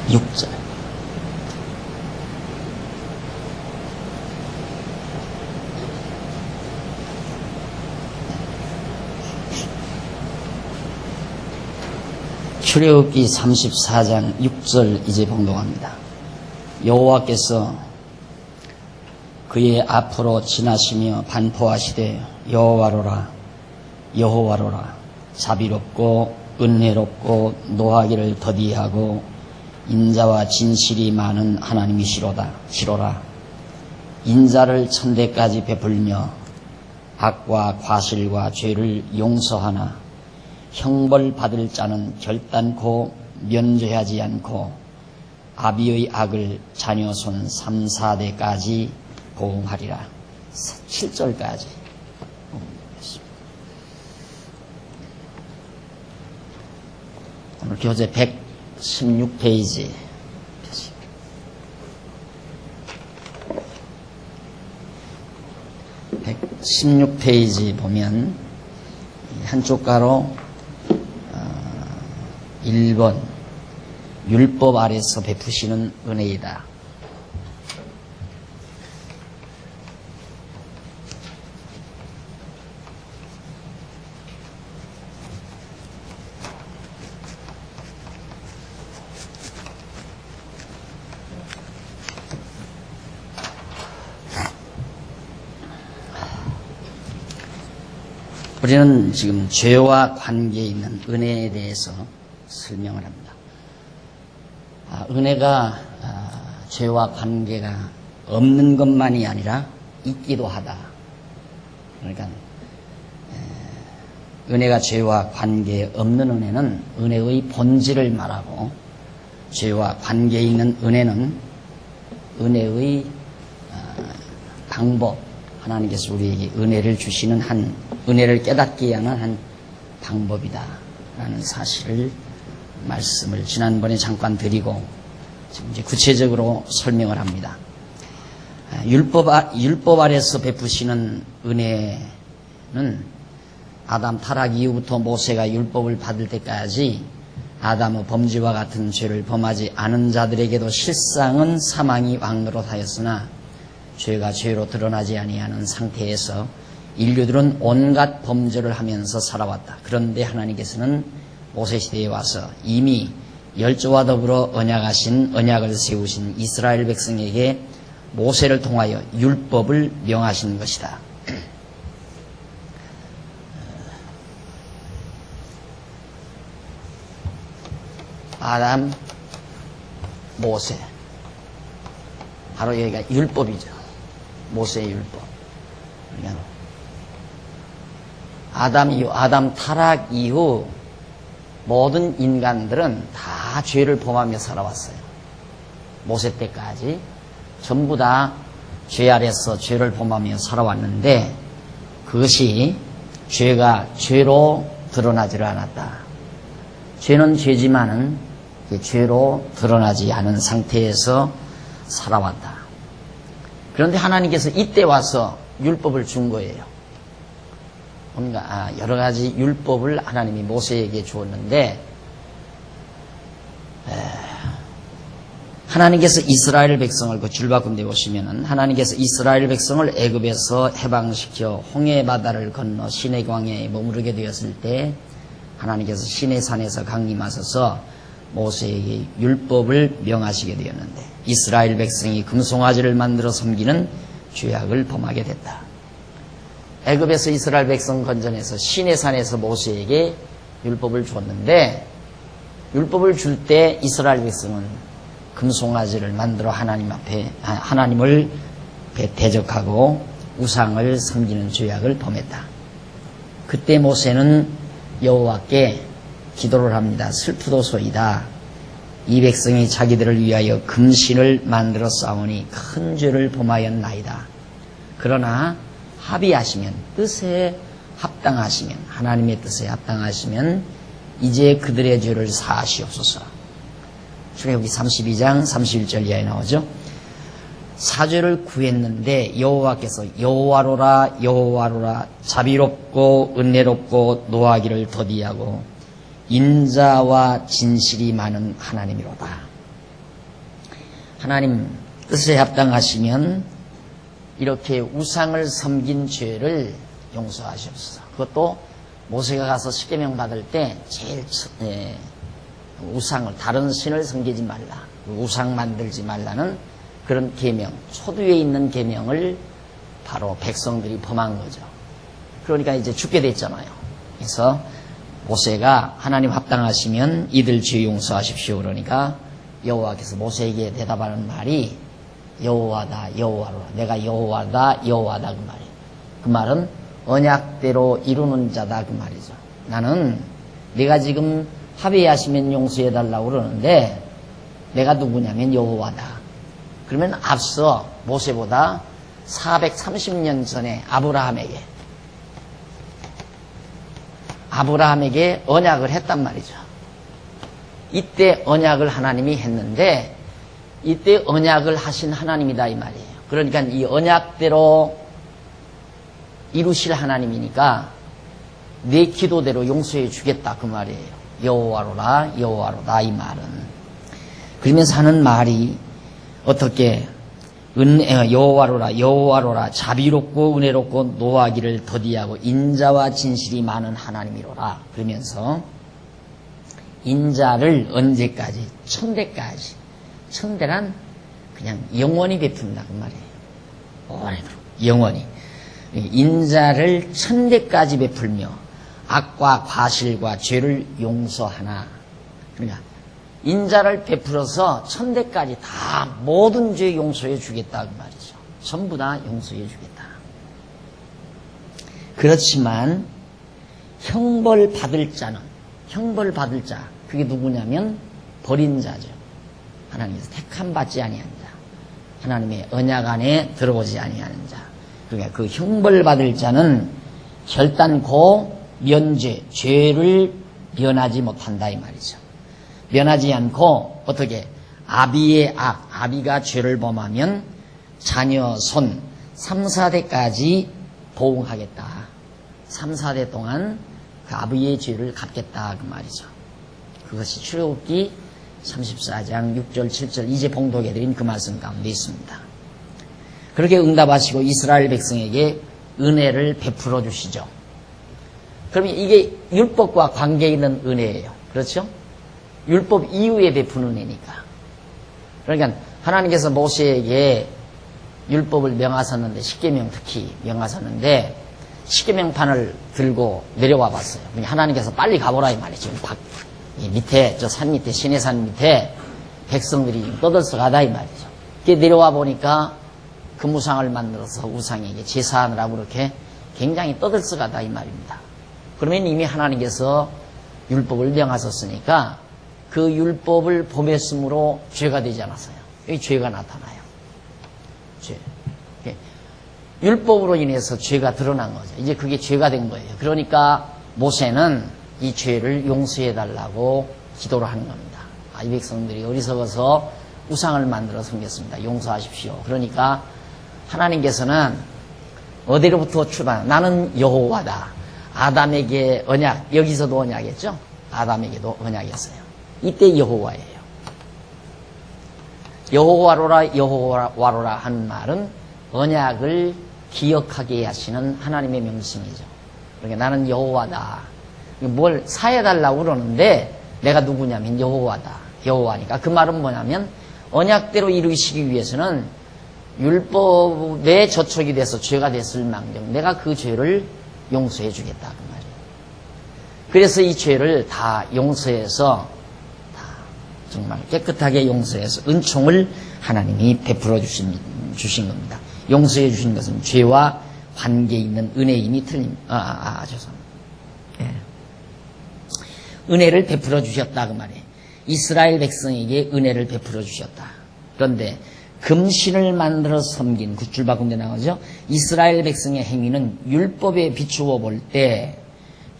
6절. 출애굽기 34장 6절 이제 봉독합니다. 여호와께서 그의 앞으로 지나시며 반포하시되 여호와로라 여호와로라 자비롭고 은혜롭고 노하기를 더디하고 인자와 진실이 많은 하나님이시로다 시로라. 인자를 천대까지 베풀며 악과 과실과 죄를 용서하나 형벌 받을 자는 결단코 면죄하지 않고 아비의 악을 자녀 손 3, 4대까지 보응하리라. 7절까지 오늘 교재 116페이지 116페이지 보면 한쪽 가로 1번 율법 아래서 베푸시는 은혜이다. 우리는 지금 죄와 관계에 있는 은혜에 대해서 설명을 합니다. 은혜가 죄와 관계가 없는 것만이 아니라 있기도 하다. 그러니까 은혜가 죄와 관계에 없는 은혜는 은혜의 본질을 말하고, 죄와 관계에 있는 은혜는 은혜의 방법, 하나님께서 우리에게 은혜를 주시는 은혜를 깨닫게 하는 한 방법이다라는 사실을 말씀을 지난번에 잠깐 드리고 지금 이제 구체적으로 설명을 합니다. 율법 아래서 베푸시는 은혜는 아담 타락 이후부터 모세가 율법을 받을 때까지 아담의 범죄와 같은 죄를 범하지 않은 자들에게도 실상은 사망이 왕노릇하였으나 죄가 죄로 드러나지 아니하는 상태에서 인류들은 온갖 범죄를 하면서 살아왔다. 그런데 하나님께서는 모세시대에 와서 이미 열조와 더불어 언약을 세우신 이스라엘 백성에게 모세를 통하여 율법을 명하신 것이다. 아담, 모세, 바로 여기가 율법이죠. 모세의 율법. 그러니까 아담 타락 이후 모든 인간들은 다 죄를 범하며 살아왔어요. 모세 때까지 전부 다 죄 아래서 죄를 범하며 살아왔는데 그것이 죄가 죄로 드러나지를 않았다. 죄는 죄지만은 죄로 드러나지 않은 상태에서 살아왔다. 그런데 하나님께서 이때 와서 율법을 준 거예요. 뭔가 여러 가지 율법을 하나님이 모세에게 주었는데, 하나님께서 이스라엘 백성을 그 줄바꿈 돼 보시면은 하나님께서 이스라엘 백성을 애굽에서 해방시켜 홍해 바다를 건너 시내 광야에 머무르게 되었을 때 하나님께서 시내 산에서 강림하셔서 모세에게 율법을 명하시게 되었는데 이스라엘 백성이 금송아지를 만들어 섬기는 죄악을 범하게 됐다. 애굽에서 이스라엘 백성 건져내서 시내산에서 모세에게 율법을 줬는데 율법을 줄 때 이스라엘 백성은 금송아지를 만들어 하나님을 대적하고 우상을 섬기는 죄악을 범했다. 그때 모세는 여호와께 기도를 합니다. 슬프도소이다. 이 백성이 자기들을 위하여 금신을 만들어 싸우니 큰 죄를 범하였나이다. 그러나 합의하시면, 뜻에 합당하시면, 하나님의 뜻에 합당하시면 이제 그들의 죄를 사하시옵소서. 출애굽기 32장 31절 이하에 나오죠. 사죄를 구했는데 여호와께서 여호와로라 여호와로라 자비롭고 은혜롭고 노하기를 더디하고 인자와 진실이 많은 하나님이로다. 하나님 뜻에 합당하시면 이렇게 우상을 섬긴 죄를 용서하시옵소서. 그것도 모세가 가서 십계명 받을 때 제일 우상을, 다른 신을 섬기지 말라, 우상 만들지 말라는 그런 계명, 초두에 있는 계명을 바로 백성들이 범한 거죠. 그러니까 이제 죽게 됐잖아요. 그래서 모세가 하나님 합당하시면 이들 죄 용서하십시오 그러니까 여호와께서 모세에게 대답하는 말이 여호와다 여호와로라, 내가 여호와다 여호와다 그 말이에요. 그 말은 언약대로 이루는 자다 그 말이죠. 나는 내가 지금 합의하시면 용서해달라고 그러는데 내가 누구냐면 여호와다. 그러면 앞서 모세보다 430년 전에 아브라함에게 언약을 했단 말이죠. 이때 언약을 하나님이 했는데 이때 언약을 하신 하나님이다 이 말이에요. 그러니까 이 언약대로 이루실 하나님이니까 내 기도대로 용서해 주겠다 그 말이에요. 여호와로라 여호와로다 이 말은. 그러면서 하는 말이 어떻게 여호와로라 여호와로라 자비롭고 은혜롭고 노하기를 더디하고 인자와 진실이 많은 하나님이로라. 그러면서 인자를 언제까지? 천대까지. 천대란 그냥 영원히 베푼다 그 말이에요. 오래도록 영원히. 인자를 천대까지 베풀며 악과 과실과 죄를 용서하나. 그러니까 인자를 베풀어서 천대까지 다 모든 죄 용서해 주겠다 그 말이죠. 전부 다 용서해 주겠다. 그렇지만 형벌 받을 자 그게 누구냐면 버린 자죠. 하나님께서 택함 받지 아니한 자, 하나님의 언약 안에 들어오지 아니하는 자. 그러니까 그 형벌 받을 자는 결단코 면죄, 죄를 면하지 못한다 이 말이죠. 면하지 않고 어떻게 아비의 악, 아비가 죄를 범하면 자녀, 손 3, 4대까지 보응하겠다. 3, 4대 동안 그 아비의 죄를 갚겠다 그 말이죠. 그것이 출애굽기 34장 6절 7절 이제 봉독해드린 그 말씀 가운데 있습니다. 그렇게 응답하시고 이스라엘 백성에게 은혜를 베풀어 주시죠. 그러면 이게 율법과 관계 있는 은혜예요. 그렇죠? 율법 이후에 베푸는 은혜니까. 그러니까 하나님께서 모세에게 율법을 명하셨는데, 십계명 특히 명하셨는데 십계명판을 들고 내려와 봤어요. 하나님께서 빨리 가보라 이 말이죠. 이 밑에, 저 산 밑에, 시내산 밑에 백성들이 떠들썩 하다 이 말이죠. 그게 내려와 보니까 금우상을 만들어서 우상에게 제사하느라고 그렇게 굉장히 떠들썩 하다 이 말입니다. 그러면 이미 하나님께서 율법을 명하셨으니까 그 율법을 범했으므로 죄가 되지 않았어요. 여기 죄가 나타나요. 죄. 율법으로 인해서 죄가 드러난 거죠. 이제 그게 죄가 된 거예요. 그러니까 모세는 이 죄를 용서해달라고 기도를 하는 겁니다. 이 백성들이 어리석어서 우상을 만들어 섬겼습니다. 용서하십시오. 그러니까 하나님께서는 어디로부터 출발? 나는 여호와다. 아담에게 언약, 여기서도 언약했죠? 아담에게도 언약이었어요. 이때 여호와예요. 여호와로라 여호와로라 하는 말은 언약을 기억하게 하시는 하나님의 명칭이죠. 그러니까 나는 여호와다. 뭘 사해달라고 그러는데 내가 누구냐면 여호와다. 여호와니까 그 말은 뭐냐면 언약대로 이루시기 위해서는 율법에 저촉이 돼서 죄가 됐을 망정 내가 그 죄를 용서해 주겠다 그 말이에요. 그래서 이 죄를 다 용서해서 다 정말 깨끗하게 용서해서 은총을 하나님이 베풀어 주신 겁니다. 용서해 주신 것은 죄와 관계 있는 은혜임이 죄송합니다. 예. 은혜를 베풀어 주셨다 그 말이에요. 이스라엘 백성에게 은혜를 베풀어 주셨다. 그런데 금신을 만들어 섬긴 굿줄 바꾼데 나오죠. 이스라엘 백성의 행위는 율법에 비추어 볼 때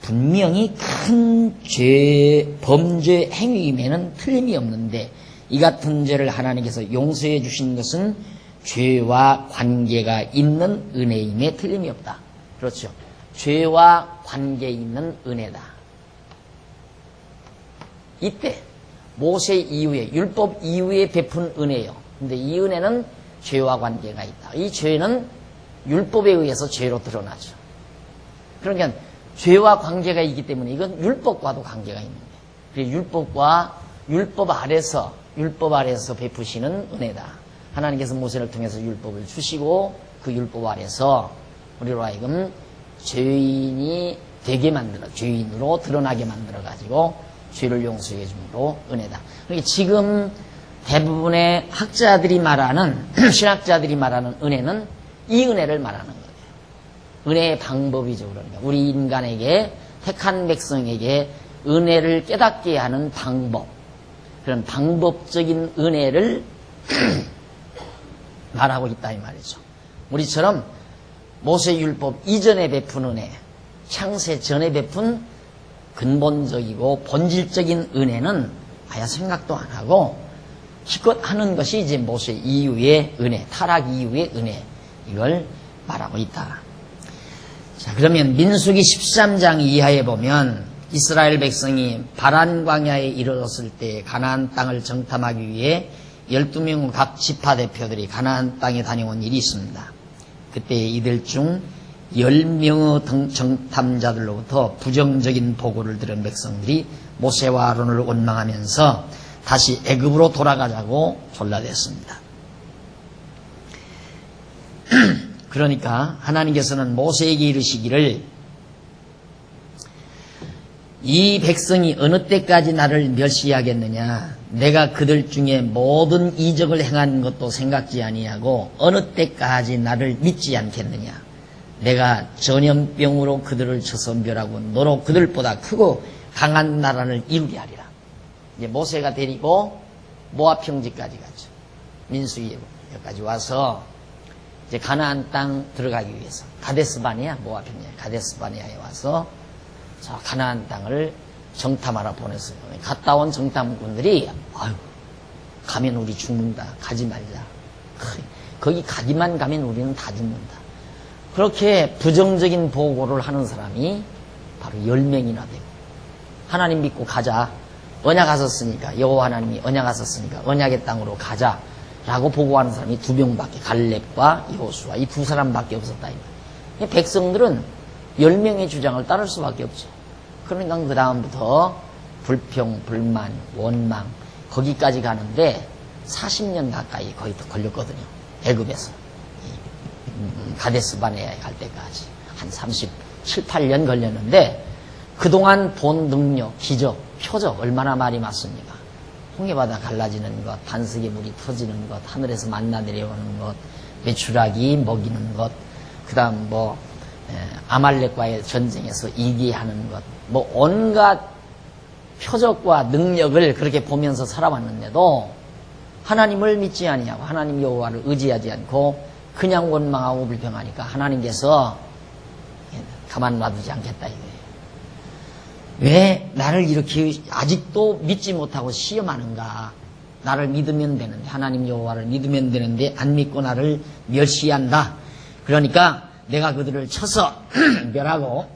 분명히 큰 범죄 행위임에는 틀림이 없는데 이 같은 죄를 하나님께서 용서해 주신 것은 죄와 관계가 있는 은혜임에 틀림이 없다. 그렇죠. 죄와 관계 있는 은혜다. 이때 모세 이후에 율법 이후에 베푼 은혜요. 근데 이 은혜는 죄와 관계가 있다. 이 죄는 율법에 의해서 죄로 드러나죠. 그러니까 죄와 관계가 있기 때문에 이건 율법과도 관계가 있는 거예요. 그래서 율법 아래서 베푸시는 은혜다. 하나님께서 모세를 통해서 율법을 주시고 그 율법 아래서 우리로 하여금 죄인이 되게 만들어, 죄인으로 드러나게 만들어 가지고 죄를 용서해 줌으로 은혜다. 그러니까 지금 대부분의 학자들이 말하는 신학자들이 말하는 은혜는 이 은혜를 말하는 거예요. 은혜의 방법이죠. 그러니까 우리 인간에게, 택한 백성에게 은혜를 깨닫게 하는 방법, 그런 방법적인 은혜를 말하고 있다 이 말이죠. 우리처럼 모세율법 이전에 베푼 은혜, 창세 전에 베푼 근본적이고 본질적인 은혜는 아예 생각도 안 하고 기껏 하는 것이 이제 모세 이후의 은혜, 타락 이후의 은혜, 이걸 말하고 있다. 자, 그러면 민수기 13장 이하에 보면 이스라엘 백성이 바란 광야에 이르렀을 때 가나안 땅을 정탐하기 위해 12명 각 지파 대표들이 가나안 땅에 다녀온 일이 있습니다. 그때 이들 중 10명의 정탐자들로부터 부정적인 보고를 들은 백성들이 모세와 아론을 원망하면서 다시 애굽으로 돌아가자고 졸라댔습니다. 그러니까 하나님께서는 모세에게 이르시기를 이 백성이 어느 때까지 나를 멸시하겠느냐, 내가 그들 중에 모든 이적을 행한 것도 생각지 아니하고 어느 때까지 나를 믿지 않겠느냐, 내가 전염병으로 그들을 쳐서 멸하고 너로 그들보다 크고 강한 나라를 이루게 하리라. 이제 모세가 데리고 모압 평지까지 갔죠. 민수기까지 와서 이제 가나안 땅 들어가기 위해서 가데스바네아, 모압 평지 가데스바네아에 와서 자, 가나안 땅을 정탐하러 보냈어요. 갔다 온 정탐꾼들이 아유, 가면 우리 죽는다. 가지 말자. 거기 가기만 가면 우리는 다 죽는다. 그렇게 부정적인 보고를 하는 사람이 바로 10명이나 되고, 하나님 믿고 가자. 언약하셨으니까, 여호와 하나님이 언약하셨으니까 언약의 땅으로 가자라고 보고하는 사람이 2명밖에, 갈렙과 여호수아 이 2사람밖에 없었다. 백성들은 10명의 주장을 따를 수밖에 없죠. 그러니까 그 다음부터 불평, 불만, 원망 거기까지 가는데 40년 가까이 거의 걸렸거든요. 애굽에서 가데스바네아에 갈 때까지 한 37, 8년 걸렸는데 그동안 본 능력, 기적, 표적 얼마나 많이 많습니까? 홍해바다 갈라지는 것, 반석의 물이 터지는 것, 하늘에서 만나 내려오는 것, 메추라기 먹이는 것, 그 다음 아말렉과의 전쟁에서 이기하는 것, 온갖 표적과 능력을 그렇게 보면서 살아왔는데도 하나님을 믿지 아니하고 하나님 여호와를 의지하지 않고 그냥 원망하고 불평하니까 하나님께서 가만 놔두지 않겠다 이거예요. 왜 나를 이렇게 아직도 믿지 못하고 시험하는가? 나를 믿으면 되는데, 하나님 여호와를 믿으면 되는데 안 믿고 나를 멸시한다. 그러니까 내가 그들을 쳐서 멸하고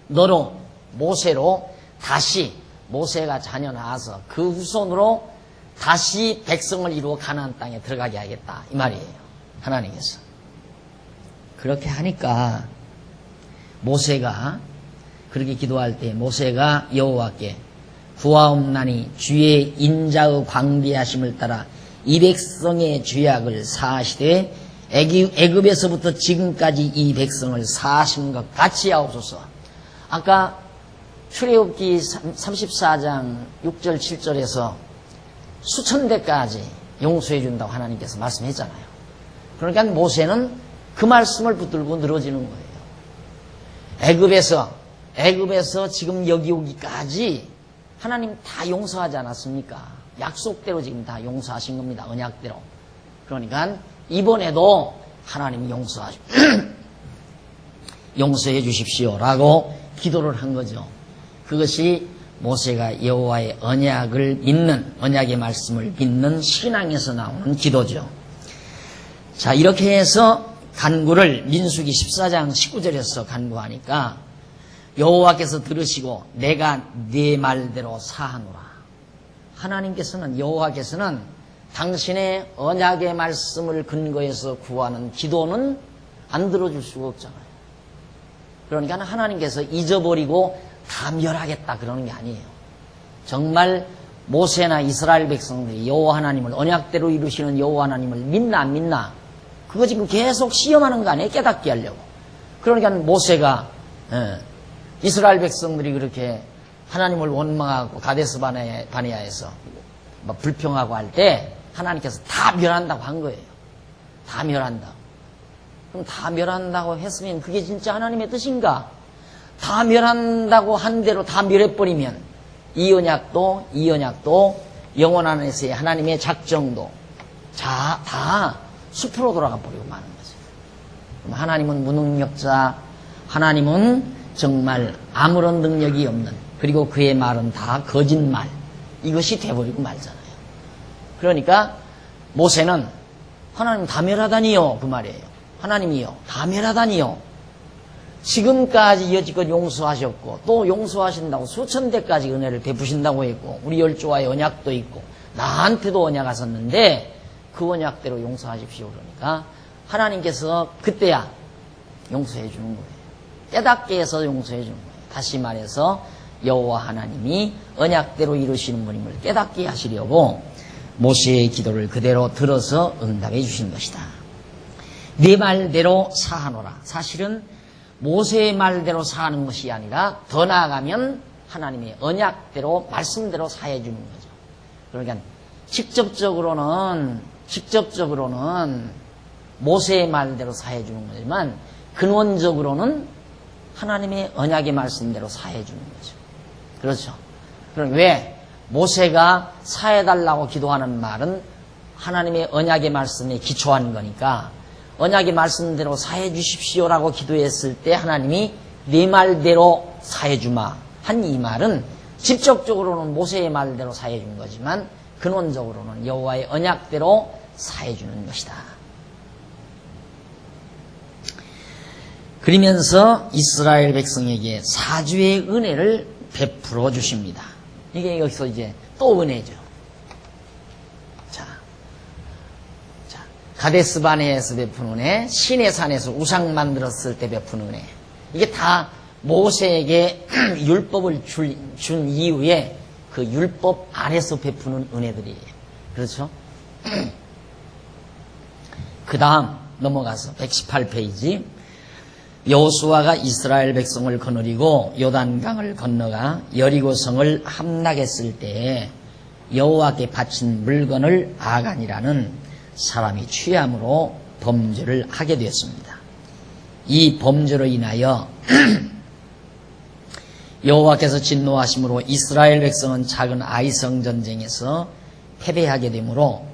너로 모세로 다시, 모세가 자녀 낳아서 그 후손으로 다시 백성을 이루어 가나안 땅에 들어가게 하겠다 이 말이에요. 하나님께서 그렇게 하니까 모세가 그렇게 기도할 때 모세가 여호와께 구하옵나니 주의 인자의 광대하심을 따라 이 백성의 죄악을 사하시되 애굽에서부터 지금까지 이 백성을 사하신 것 같이 하옵소서. 아까 출애굽기 34장 6절 7절에서 수천 대까지 용서해 준다고 하나님께서 말씀했잖아요. 그러니까 모세는 그 말씀을 붙들고 늘어지는 거예요. 애굽에서 지금 여기 오기까지 하나님 다 용서하지 않았습니까? 약속대로 지금 다 용서하신 겁니다. 언약대로. 그러니까 이번에도 하나님이 용서해 주십시오라고 기도를 한 거죠. 그것이 모세가 여호와의 언약을 믿는, 언약의 말씀을 믿는 신앙에서 나오는 기도죠. 자, 이렇게 해서 간구를 민수기 14장 19절에서 간구하니까 여호와께서 들으시고 내가 네 말대로 사하노라. 하나님께서는, 여호와께서는 당신의 언약의 말씀을 근거해서 구하는 기도는 안 들어줄 수가 없잖아요. 그러니까 하나님께서 잊어버리고 다 멸하겠다 그러는 게 아니에요. 정말 모세나 이스라엘 백성들이 여호와 하나님을 언약대로 이루시는 여호와 하나님을 믿나 안 믿나 그거 지금 계속 시험하는 거 아니에요. 깨닫게 하려고. 그러니까 모세가 이스라엘 백성들이 그렇게 하나님을 원망하고 가데스 바네아에서 불평하고 할 때 하나님께서 다 멸한다고 한 거예요. 다 멸한다. 그럼 다 멸한다고 했으면 그게 진짜 하나님의 뜻인가? 다 멸한다고 한 대로 다 멸해버리면 이 언약도 영원 안에서의 하나님의 작정도 다 숲으로 돌아가 버리고 마는 거죠. 그럼 하나님은 무능력자, 하나님은 정말 아무런 능력이 없는, 그리고 그의 말은 다 거짓말, 이것이 돼버리고 말잖아요. 그러니까 모세는 하나님 다 멸하다니요 그 말이에요. 하나님이요 다 멸하다니요. 지금까지 여지껏 용서하셨고 또 용서하신다고 수천 대까지 은혜를 베푸신다고 했고 우리 열조와의 언약도 있고 나한테도 언약하셨는데 그 언약대로 용서하십시오. 그러니까 하나님께서 그때야 용서해 주는 거예요. 깨닫게 해서 용서해 주는 거예요. 다시 말해서 여호와 하나님이 언약대로 이루시는 분임을 깨닫게 하시려고 모세의 기도를 그대로 들어서 응답해 주신 것이다. 네 말대로 사하노라. 사실은 모세의 말대로 사하는 것이 아니라 더 나아가면 하나님의 언약대로 말씀대로 사해 주는 거죠. 그러니까 직접적으로는 모세의 말대로 사해 주는 거지만 근원적으로는 하나님의 언약의 말씀대로 사해 주는 거죠. 그렇죠. 그럼 왜 모세가 사해달라고 기도하는 말은 하나님의 언약의 말씀에 기초한 거니까 언약의 말씀대로 사해 주십시오라고 기도했을 때 하나님이 네 말대로 사해 주마 한 이 말은 직접적으로는 모세의 말대로 사해 준 거지만 근원적으로는 여호와의 언약대로 사해 주는 것이다. 그러면서 이스라엘 백성에게 사주의 은혜를 베풀어 주십니다. 이게 여기서 이제 또 은혜죠. 자, 가데스 바네아에서 베푼 은혜, 시내산에서 우상 만들었을 때 베푼 은혜. 이게 다 모세에게 율법을 준 이후에 그 율법 안에서 베푸는 은혜들이에요. 그렇죠? 그 다음 넘어가서 118페이지. 여호수아가 이스라엘 백성을 거느리고 요단강을 건너가 여리고성을 함락했을 때에 여호와께 바친 물건을 아간이라는 사람이 취함으로 범죄를 하게 되었습니다. 이 범죄로 인하여 여호와께서 진노하심으로 이스라엘 백성은 작은 아이성 전쟁에서 패배하게 되므로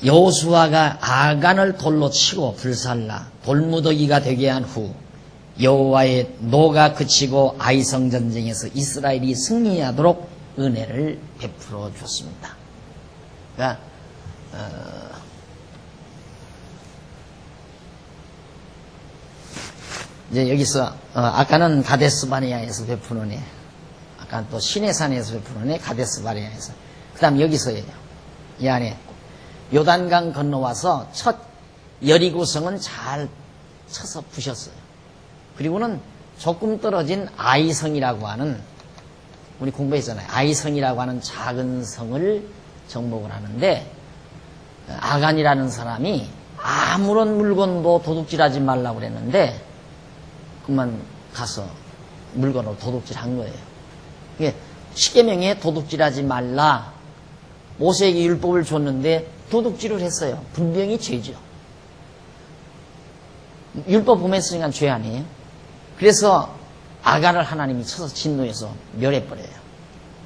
여호수아가 아간을 돌로 치고 불살라 돌무더기가 되게 한 후 여호와의 노가 그치고 아이성 전쟁에서 이스라엘이 승리하도록 은혜를 베풀어 주었습니다. 그러니까 이제 여기서 아까는 가데스 바네아에서 베푼 은혜, 아까 또 시내산에서 베푼 은혜, 가데스 바네아에서, 그 다음 여기서예요. 이 안에 요단강 건너와서 첫 여리고성은 잘 쳐서 부셨어요. 그리고는 조금 떨어진 아이성이라고 하는, 우리 공부했잖아요. 아이성이라고 하는 작은 성을 정복을 하는데 아간이라는 사람이 아무런 물건도 도둑질하지 말라고 그랬는데 그만 가서 물건으로 도둑질한 거예요. 이게 십계명에 도둑질하지 말라, 모세에게 율법을 줬는데 도둑질을 했어요. 분명히 죄죠. 율법 범했으니까 죄 아니에요? 그래서 아간을 하나님이 쳐서 진노해서 멸해버려요.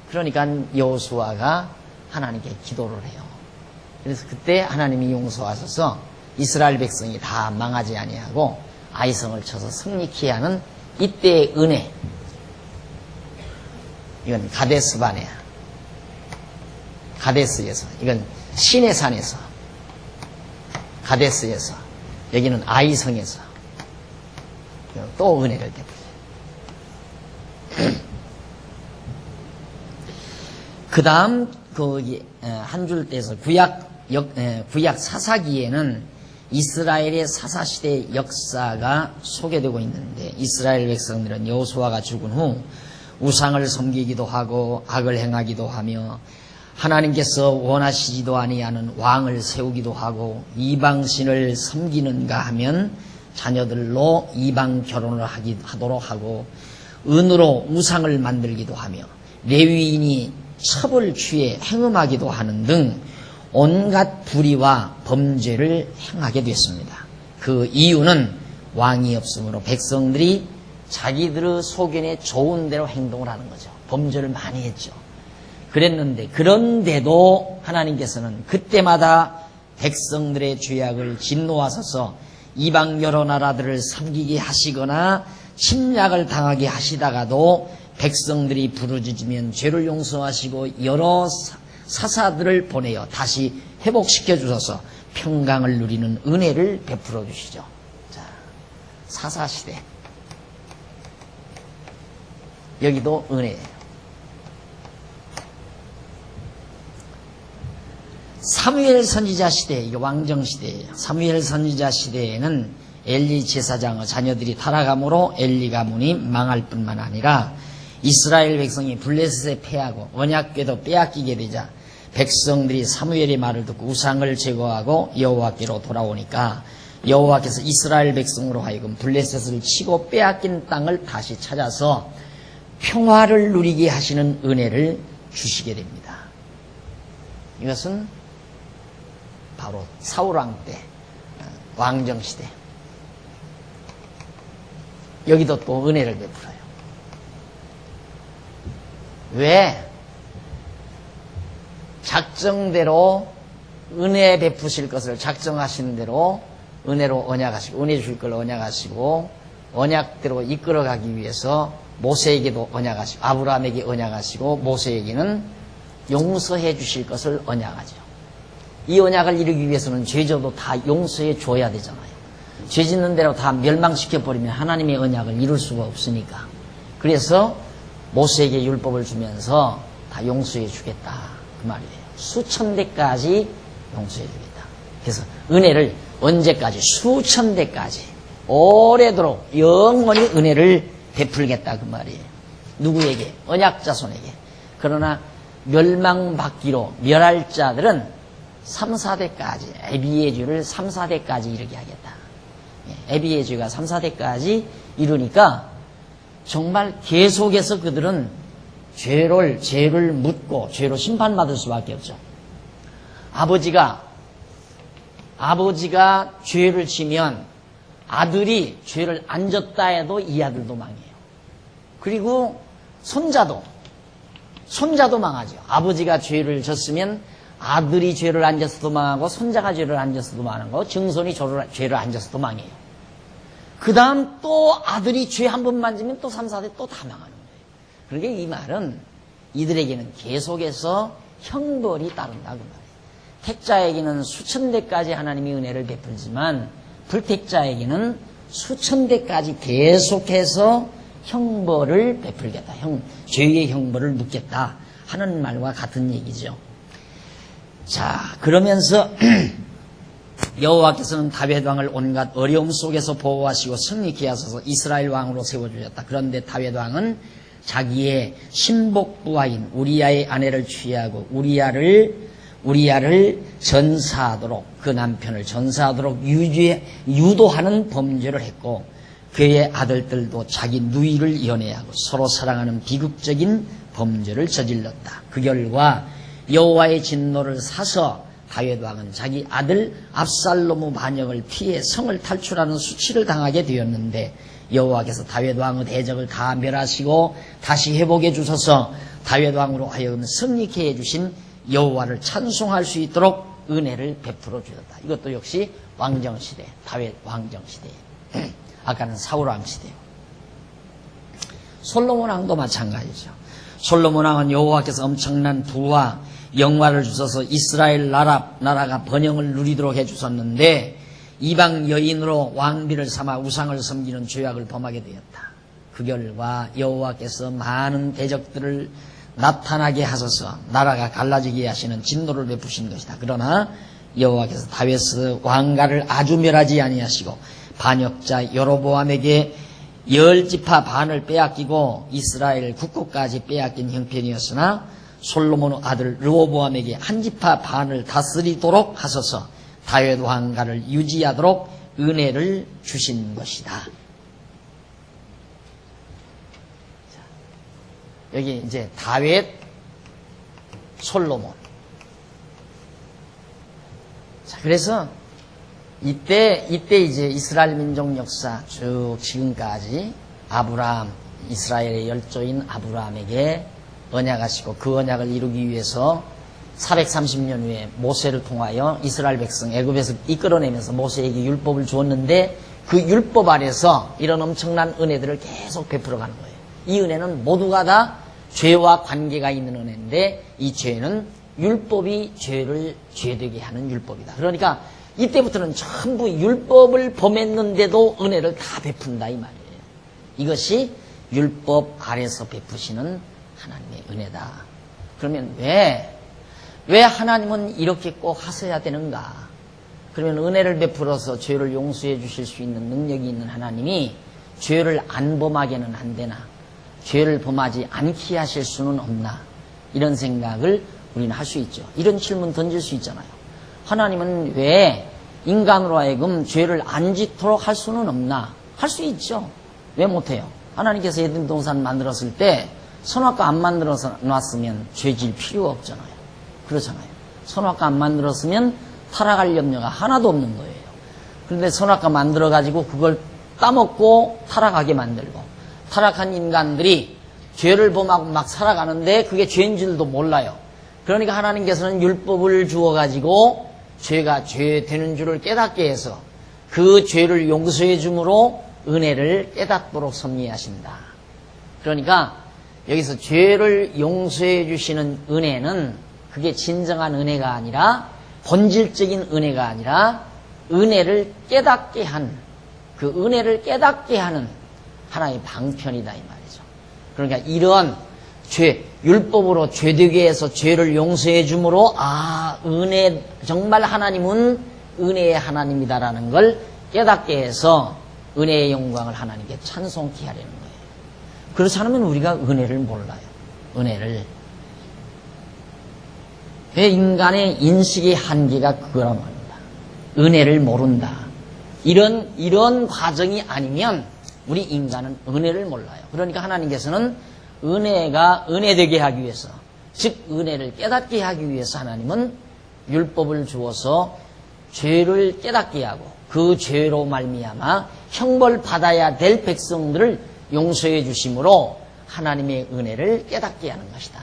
그러니까 여호수아가 하나님께 기도를 해요. 그래서 그때 하나님이 용서하셔서 이스라엘 백성이 다 망하지 아니하고 아이성을 쳐서 승리케 하는 이때의 은혜. 이건 가데스 바네아, 가데스에서, 이건 시내산에서, 가데스에서, 여기는 아이성에서 또 은혜를 베푸죠. 그 다음 한 줄 떼서 구약 사사기에는 이스라엘의 사사시대의 역사가 소개되고 있는데, 이스라엘 백성들은 여호수아가 죽은 후 우상을 섬기기도 하고 악을 행하기도 하며 하나님께서 원하시지도 아니하는 왕을 세우기도 하고 이방신을 섬기는가 하면 자녀들로 이방 결혼을 하도록 하고 은으로 우상을 만들기도 하며 레위인이 첩을 취해 행음하기도 하는 등 온갖 불의와 범죄를 행하게 됐습니다. 그 이유는 왕이 없으므로 백성들이 자기들의 소견에 좋은 대로 행동을 하는 거죠. 범죄를 많이 했죠. 그런데도 하나님께서는 그때마다 백성들의 죄악을 진노하셔서 이방 여러 나라들을 섬기게 하시거나 침략을 당하게 하시다가도 백성들이 부르짖으면 죄를 용서하시고 여러 사사들을 보내어 다시 회복시켜 주셔서 평강을 누리는 은혜를 베풀어 주시죠. 자, 사사시대. 여기도 은혜예요. 사무엘 선지자 시대, 이게 왕정 시대예요. 사무엘 선지자 시대에는 엘리 제사장의 자녀들이 타락함으로 엘리 가문이 망할 뿐만 아니라 이스라엘 백성이 블레셋에 패하고 언약궤도 빼앗기게 되자 백성들이 사무엘의 말을 듣고 우상을 제거하고 여호와께로 돌아오니까 여호와께서 이스라엘 백성으로 하여금 블레셋을 치고 빼앗긴 땅을 다시 찾아서 평화를 누리게 하시는 은혜를 주시게 됩니다. 이것은 바로 사울왕 때 왕정시대. 여기도 또 은혜를 베풀어요. 왜? 작정대로 은혜 베푸실 것을 작정하시는 대로 은혜로 언약하시고 은혜 주실 걸 언약하시고 언약대로 이끌어가기 위해서 모세에게도 언약하시고 아브라함에게 언약하시고 모세에게는 용서해 주실 것을 언약하죠. 이 언약을 이루기 위해서는 죄져도 다 용서해 줘야 되잖아요. 죄 짓는 대로 다 멸망시켜버리면 하나님의 언약을 이룰 수가 없으니까. 그래서 모세에게 율법을 주면서 다 용서해 주겠다 그 말이에요. 수천 대까지 용서해 주겠다. 그래서 은혜를 언제까지? 수천 대까지 오래도록 영원히 은혜를 베풀겠다 그 말이에요. 누구에게? 언약 자손에게. 그러나 멸망받기로 멸할 자들은 3, 4대까지 에비의 죄를 3, 4대까지 이르게 하겠다. 에비의 죄가 3, 4대까지 이르니까 정말 계속해서 그들은 죄를 묻고 죄로 심판받을 수밖에 없죠. 아버지가 죄를 지면 아들이 죄를 안 졌다 해도 이 아들도 망해요. 그리고 손자도 망하죠. 아버지가 죄를 졌으면 아들이 죄를 안 졌어도 망하고 손자가 죄를 안 졌어도 망하고 증손이 죄를 안 졌어도 망해요. 그 다음 또 아들이 죄 한 번만 지면 또 3, 4대 또 다 망하는 거예요. 그러니까 이 말은 이들에게는 계속해서 형벌이 따른다 그 말이에요. 택자에게는 수천 대까지 하나님이 은혜를 베풀지만 불택자에게는 수천 대까지 계속해서 형벌을 베풀겠다. 죄의 형벌을 묻겠다 하는 말과 같은 얘기죠. 자, 그러면서 여호와께서는 다윗 왕을 온갖 어려움 속에서 보호하시고 승리케 하셔서 이스라엘 왕으로 세워주셨다. 그런데 다윗 왕은 자기의 신복부하인 우리야의 아내를 취하고 우리야를 전사하도록, 그 남편을 전사하도록 유도하는 범죄를 했고 그의 아들들도 자기 누이를 연애하고 서로 사랑하는 비극적인 범죄를 저질렀다. 그 결과 여호와의 진노를 사서 다윗 왕은 자기 아들 압살롬의 반역을 피해 성을 탈출하는 수치를 당하게 되었는데 여호와께서 다윗 왕의 대적을 다 멸하시고 다시 회복해 주셔서 다윗 왕으로 하여금 승리케 해주신 여호와를 찬송할 수 있도록 은혜를 베풀어 주셨다. 이것도 역시 왕정시대, 다윗 왕정시대. 아까는 사울 왕시대요. 솔로몬 왕도 마찬가지죠. 솔로몬 왕은 여호와께서 엄청난 부와 영화를 주셔서 이스라엘 나라가 번영을 누리도록 해주셨는데 이방 여인으로 왕비를 삼아 우상을 섬기는 죄악을 범하게 되었다. 그 결과 여호와께서 많은 대적들을 나타나게 하소서. 나라가 갈라지게 하시는 진노를 베푸시는 것이다. 그러나 여호와께서 다윗의 왕가를 아주 멸하지 아니하시고 반역자 여로보암에게 10지파 반을 빼앗기고 이스라엘 국고까지 빼앗긴 형편이었으나 솔로몬의 아들 르호보암에게 1지파 반을 다스리도록 하소서. 다윗 왕가를 유지하도록 은혜를 주신 것이다. 여기 이제 다윗, 솔로몬. 자, 그래서 이때 이제 이스라엘 민족 역사 쭉 지금까지 아브라함, 이스라엘의 열조인 아브라함에게 언약하시고 그 언약을 이루기 위해서 430년 후에 모세를 통하여 이스라엘 백성 애굽에서 이끌어내면서 모세에게 율법을 주었는데 그 율법 아래서 이런 엄청난 은혜들을 계속 베풀어가는 거예요. 이 은혜는 모두가 다 죄와 관계가 있는 은혜인데 이 죄는 율법이 죄를 죄되게 하는 율법이다. 그러니까 이때부터는 전부 율법을 범했는데도 은혜를 다 베푼다 이 말이에요. 이것이 율법 아래서 베푸시는 하나님의 은혜다. 그러면 왜 하나님은 이렇게 꼭 하셔야 되는가? 그러면 은혜를 베풀어서 죄를 용서해 주실 수 있는 능력이 있는 하나님이 죄를 안 범하게는 안 되나? 죄를 범하지 않게 하실 수는 없나? 이런 생각을 우리는 할 수 있죠. 이런 질문 던질 수 있잖아요. 하나님은 왜 인간으로 하여금 죄를 안 짓도록 할 수는 없나? 할 수 있죠. 왜 못해요? 하나님께서 에덴 동산 만들었을 때 선악과 안 만들어서 놨으면 죄질 필요가 없잖아요. 그렇잖아요. 선악과 안 만들었으면 타락할 염려가 하나도 없는 거예요. 그런데 선악과 만들어가지고 그걸 따먹고 타락하게 만들고 타락한 인간들이 죄를 범하고 막 살아가는데 그게 죄인 줄도 몰라요. 그러니까 하나님께서는 율법을 주어가지고 죄가 죄 되는 줄을 깨닫게 해서 그 죄를 용서해 줌으로 은혜를 깨닫도록 섭리하신다. 그러니까 여기서 죄를 용서해 주시는 은혜는 그게 진정한 은혜가 아니라 본질적인 은혜가 아니라 은혜를 깨닫게 한 그 은혜를 깨닫게 하는 하나의 방편이다 이 말이죠. 그러니까 이런 죄 율법으로 죄되게 해서 죄를 용서해 줌으로 은혜 정말 하나님은 은혜의 하나님이다라는 걸 깨닫게 해서 은혜의 영광을 하나님께 찬송케 하려는 거예요. 그렇지 않으면 우리가 은혜를 몰라요. 은혜를. 인간의 인식의 한계가 그거란 말입니다. 은혜를 모른다. 이런 과정이 아니면 우리 인간은 은혜를 몰라요. 그러니까 하나님께서는 은혜가 은혜되게 하기 위해서, 즉 은혜를 깨닫게 하기 위해서 하나님은 율법을 주어서 죄를 깨닫게 하고 그 죄로 말미암아 형벌 받아야 될 백성들을 용서해 주심으로 하나님의 은혜를 깨닫게 하는 것이다.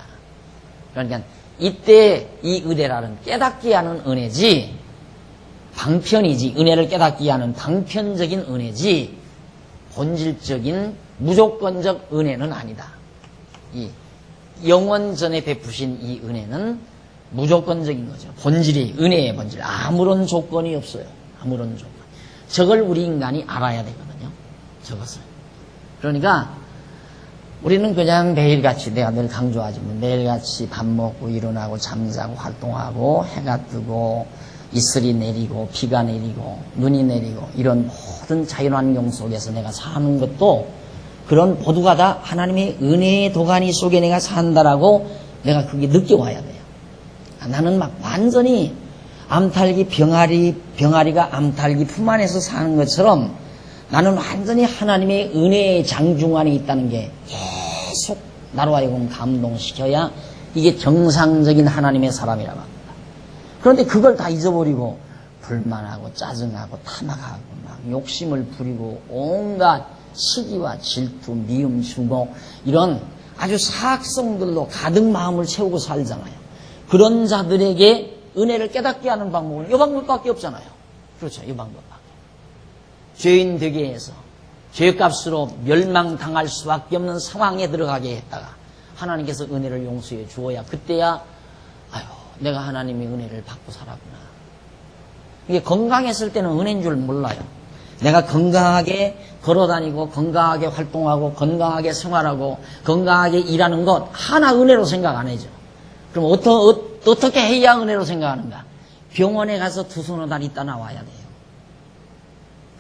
그러니까 이때 이 은혜라는 깨닫게 하는 은혜지 방편이지, 은혜를 깨닫게 하는 방편적인 은혜지 본질적인 무조건적 은혜는 아니다. 이 영원전에 베푸신 이 은혜는 무조건적인 거죠. 본질이, 은혜의 본질. 아무런 조건이 없어요. 아무런 조건. 저걸 우리 인간이 알아야 되거든요. 저것을. 그러니까 우리는 그냥 매일같이, 내가 늘 강조하지만 매일같이 밥 먹고 일어나고 잠자고 활동하고 해가 뜨고 이슬이 내리고 비가 내리고 눈이 내리고 이런 모든 자연환경 속에서 내가 사는 것도 그런 모두가 다 하나님의 은혜의 도가니 속에 내가 산다라고 내가 그게 느껴와야 돼요. 나는 막 완전히 암탉이 병아리가 암탉이 품 안에서 사는 것처럼 나는 완전히 하나님의 은혜의 장중 안에 있다는 게 계속 나로 하여금 감동시켜야 이게 정상적인 하나님의 사람이라고 합니다. 그런데 그걸 다 잊어버리고 불만하고 짜증하고 탐악하고 막 욕심을 부리고 온갖 시기와 질투, 미움, 주목 이런 아주 사악성들로 가득 마음을 채우고 살잖아요. 그런 자들에게 은혜를 깨닫게 하는 방법은 이 방법밖에 없잖아요. 그렇죠. 이 방법밖에. 죄인 되게 해서 죄값으로 멸망당할 수밖에 없는 상황에 들어가게 했다가 하나님께서 은혜를 용서해 주어야 그때야 내가 하나님의 은혜를 받고 살았구나. 이게 건강했을 때는 은혜인 줄 몰라요. 내가 건강하게 걸어다니고 건강하게 활동하고 건강하게 생활하고 건강하게 일하는 것 하나 은혜로 생각 안 해죠. 그럼 어떻게 해야 은혜로 생각하는가? 병원에 가서 두 손으로 다리 있다 나와야 돼요.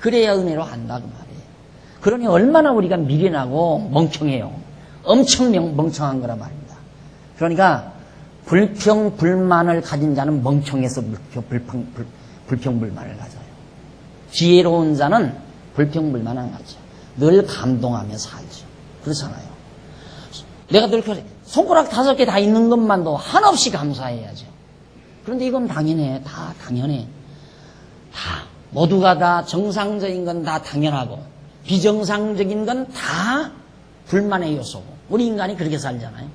그래야 은혜로 한다 그 말이에요. 그러니 얼마나 우리가 미련하고 멍청해요. 엄청 멍청한 거란 말입니다. 그러니까 불평불만을 가진 자는 멍청해서 불평불만을 가져요. 지혜로운 자는 불평불만 안 가죠. 늘 감동하며 살죠. 그렇잖아요. 내가 늘 손가락 5개 다 있는 것만도 한없이 감사해야죠. 그런데 이건 당연해. 다 당연해. 다 모두가 다 정상적인 건 다 당연하고 비정상적인 건 다 불만의 요소고 우리 인간이 그렇게 살잖아요.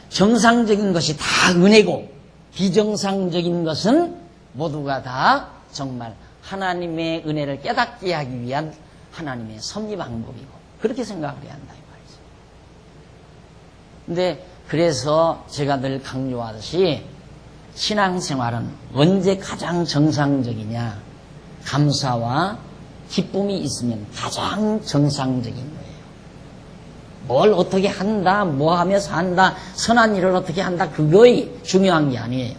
정상적인 것이 다 은혜고 비정상적인 것은 모두가 다 정말 하나님의 은혜를 깨닫게 하기 위한 하나님의 섭리 방법이고 그렇게 생각을 해야 한다 이 말이죠. 근데 그래서 제가 늘 강조하듯이 신앙생활은 언제 가장 정상적이냐? 감사와 기쁨이 있으면 가장 정상적인 거예요. 뭘 어떻게 한다, 뭐 하며 산다, 선한 일을 어떻게 한다, 그거이 중요한 게 아니에요.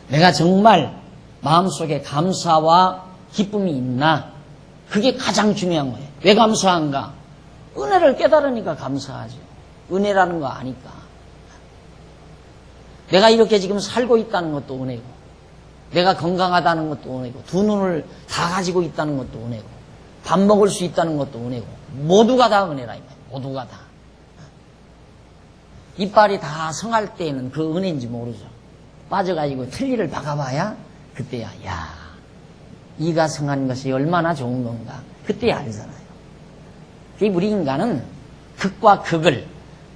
내가 정말 마음속에 감사와 기쁨이 있나? 그게 가장 중요한 거예요. 왜 감사한가? 은혜를 깨달으니까 감사하죠. 은혜라는 거 아니까. 내가 이렇게 지금 살고 있다는 것도 은혜고, 내가 건강하다는 것도 은혜고, 두 눈을 다 가지고 있다는 것도 은혜고, 밥 먹을 수 있다는 것도 은혜고, 모두가 다 은혜라 이 말이에요. 모두가 다. 이빨이 다 성할 때에는 그 은혜인지 모르죠. 빠져가지고 틀니를 박아봐야 그때야, 야, 이가 성한 것이 얼마나 좋은 건가. 그때야 알잖아요. 우리 인간은 극과 극을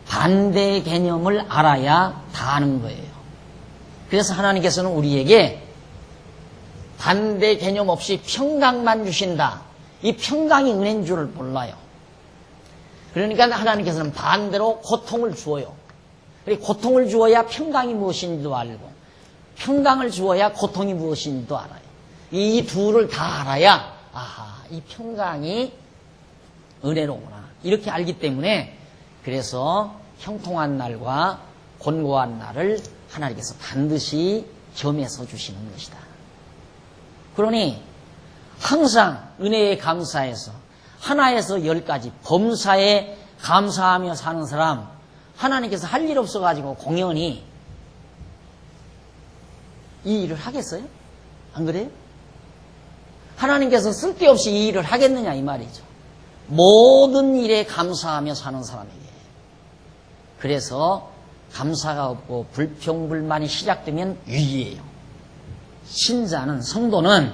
반대 개념을 알아야 다 아는 거예요. 그래서 하나님께서는 우리에게 반대 개념 없이 평강만 주신다. 이 평강이 은혜인 줄을 몰라요. 그러니까 하나님께서는 반대로 고통을 주어요. 고통을 주어야 평강이 무엇인지도 알고 평강을 주어야 고통이 무엇인지도 알아요. 이 둘을 다 알아야 아하, 이 평강이 은혜로구나. 이렇게 알기 때문에 그래서 형통한 날과 곤고한 날을 하나님께서 반드시 겸해서 주시는 것이다. 그러니 항상 은혜에 감사해서 하나에서 10가지 범사에 감사하며 사는 사람 하나님께서 할 일 없어가지고 공연히 이 일을 하겠어요? 안 그래요? 하나님께서 쓸데없이 이 일을 하겠느냐 이 말이죠. 모든 일에 감사하며 사는 사람에게. 그래서 감사가 없고 불평불만이 시작되면 위기예요. 신자는 성도는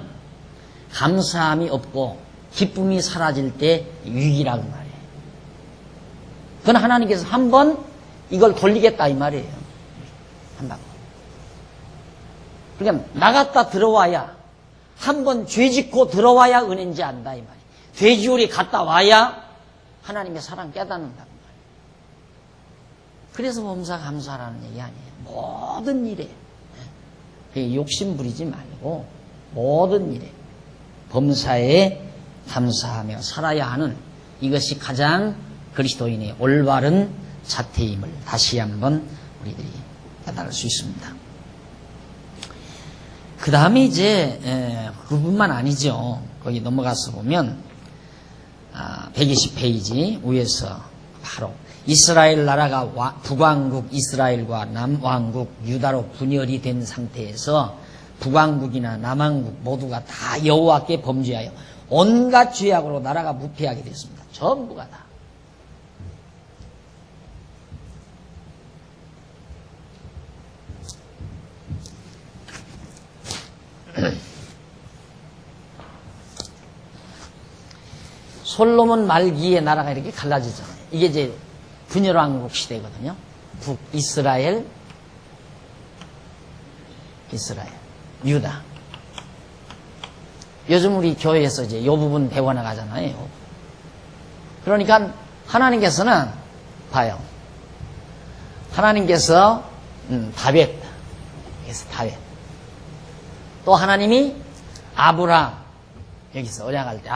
감사함이 없고 기쁨이 사라질 때 위기라고 말이에요. 그건 하나님께서 한번 이걸 돌리겠다 이 말이에요. 한다고. 그러니까 나갔다 들어와야 한번 죄짓고 들어와야 은혜인지 안다 이 말이에요. 돼지우리 갔다 와야 하나님의 사랑 깨닫는다 이 말이에요. 그래서 범사 감사라는 얘기 아니에요. 모든 일에 욕심 부리지 말고 모든 일에 범사에 감사하며 살아야 하는 이것이 가장 그리스도인의 올바른 자태임을 다시 한번 우리들이 깨달을 수 있습니다. 그 다음에 이제 그뿐만 아니죠. 거기 넘어가서 보면 120페이지 위에서 바로 이스라엘 나라가 북왕국 이스라엘과 남왕국 유다로 분열이 된 상태에서 북왕국이나 남왕국 모두가 다 여호와께 범죄하여 온갖 죄악으로 나라가 무패하게 됐습니다. 전부가 다. 솔로몬 말기에 나라가 이렇게 갈라지잖아요. 이게 이제 분열왕국 시대거든요. 북이스라엘, 유다. 요즘 우리 교회에서 이제 이 부분 배워나가잖아요. 그러니까 하나님께서는 봐요. 하나님께서 다벳, 그래서 다벳. 또 하나님이 아브람, 여기서 언약할 때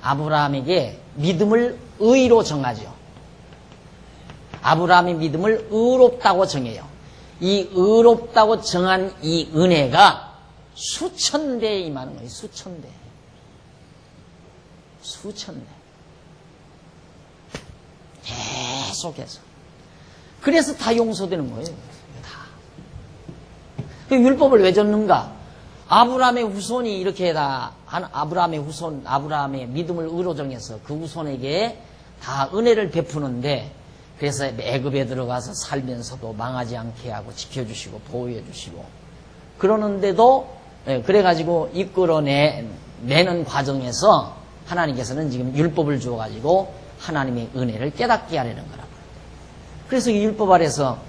아브라함에게 믿음을 의로 정하죠. 아브라함의 믿음을 의롭다고 정해요. 이 의롭다고 정한 이 은혜가 수천 대에 임하는 거예요. 수천 대. 계속해서. 그래서 다 용서되는 거예요. 다. 그 율법을 왜 줬는가? 아브라함의 후손이 이렇게 다, 아브라함의 믿음을 의로 정해서 그 후손에게 다 은혜를 베푸는데, 그래서 애굽에 들어가서 살면서도 망하지 않게 하고 지켜주시고 보호해 주시고 그러는데도 그래가지고 이끌어내는 과정에서 하나님께서는 지금 율법을 주어가지고 하나님의 은혜를 깨닫게 하려는 거라고요. 그래서 이 율법 아래서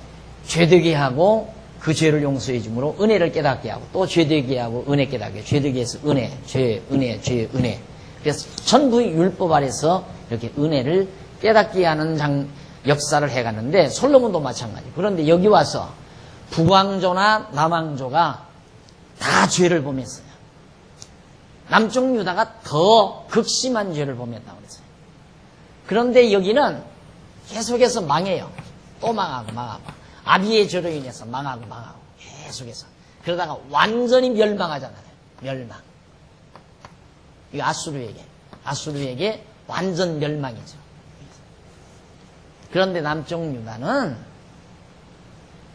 죄되게 하고 그 죄를 용서해 주므로 은혜를 깨닫게 하고 또 죄되게 하고 은혜 깨닫게 하고 죄되게 해서 은혜, 죄, 은혜, 죄, 은혜. 그래서 전부 율법 아래서 이렇게 은혜를 깨닫게 하는 역사를 해갔는데 솔로몬도 마찬가지. 그런데 여기 와서 북왕조나 남왕조가 다 죄를 범했어요. 남쪽 유다가 더 극심한 죄를 범했다고 그랬어요. 그런데 여기는 계속해서 망해요. 또 망하고 아비의 죄로 인해서 망하고 계속해서. 그러다가 완전히 멸망하잖아요. 멸망. 이거 아수르에게 완전 멸망이죠. 그런데 남쪽 유다는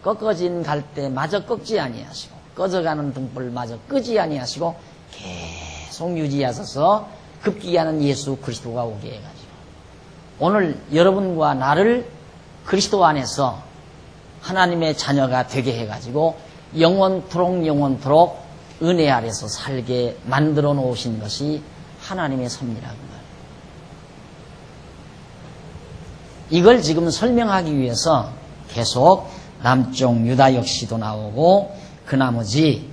꺾어진 갈대마저 꺾지 아니하시고 꺼져가는 등불마저 끄지 아니하시고 계속 유지하셔서 급기야는 예수 그리스도가 오게 해가지고 오늘 여러분과 나를 그리스도 안에서 하나님의 자녀가 되게 해가지고 영원토록 은혜 아래서 살게 만들어 놓으신 것이 하나님의 섭리라고 말이에요. 이걸 지금 설명하기 위해서 계속 남쪽 유다 역시도 나오고 그 나머지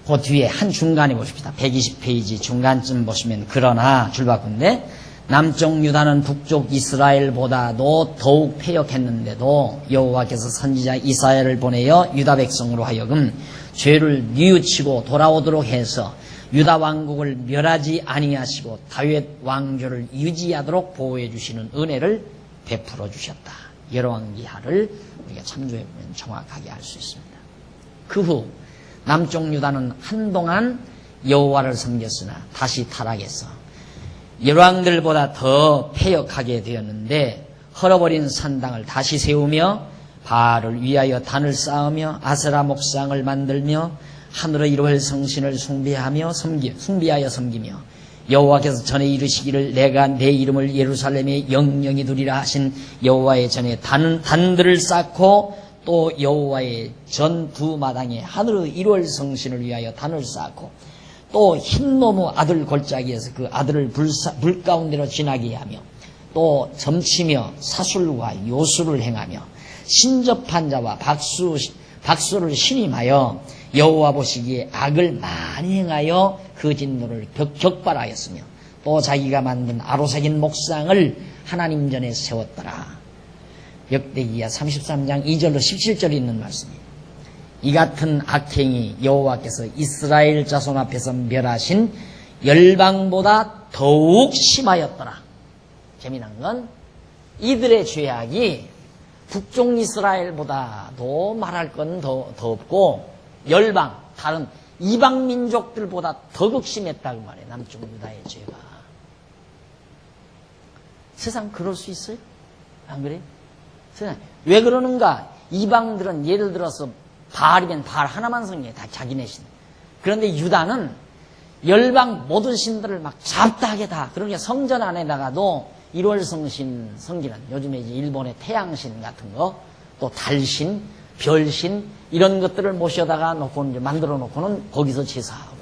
그 뒤에 한 중간에 보십시다. 120페이지 중간쯤 보시면 그러나 줄바꾼데 남쪽 유다는 북쪽 이스라엘보다도 더욱 패역했는데도 여호와께서 선지자 이사야를 보내어 유다 백성으로 하여금 죄를 뉘우치고 돌아오도록 해서 유다 왕국을 멸하지 아니하시고 다윗 왕조를 유지하도록 보호해 주시는 은혜를 베풀어 주셨다. 열왕기하를 우리가 참조해보면 정확하게 알 수 있습니다. 그 후 남쪽 유다는 한동안 여호와를 섬겼으나 다시 타락해서 열왕들보다 더 패역하게 되었는데 헐어버린 산당을 다시 세우며 바알을 위하여 단을 쌓으며 아세라 목상을 만들며 하늘의 이루할 성신을 숭배하여 섬기며 여호와께서 전에 이르시기를 내가 내 이름을 예루살렘에 영영이 두리라 하신 여호와의 전에 단들을 쌓고 또 여호와의 전 두 마당에 하늘의 이루할 성신을 위하여 단을 쌓고 또 흰노무 아들 골짜기에서 그 아들을 불 가운데로 지나게 하며 또 점치며 사술과 요술을 행하며 신접한 자와 박수를 신임하여 여호와 보시기에 악을 많이 행하여 그 진노를 격발하였으며 또 자기가 만든 아로새긴 목상을 하나님 전에 세웠더라. 역대기야 33장 2절로 17절에 있는 말씀이에요. 이 같은 악행이 여호와께서 이스라엘 자손 앞에서 멸하신 열방보다 더욱 심하였더라. 재미난 건 이들의 죄악이 북쪽 이스라엘보다도 말할 건 더 없고 열방, 다른 이방 민족들보다 더 극심했다고 말해요. 남쪽 유다의 죄가. 세상 그럴 수 있어요? 안 그래요? 세상 왜 그러는가? 이방들은 예를 들어서 바알이면 바알 하나만 섬겨요. 다 자기네 신. 그런데 유다는 열방 모든 신들을 막 잡다하게 다. 그러니까 성전 안에다가도 1월 성신 성기는 요즘에 이제 일본의 태양신 같은 거, 또 달신, 별신 이런 것들을 모셔다가 놓고 이제 만들어 놓고는 거기서 제사하고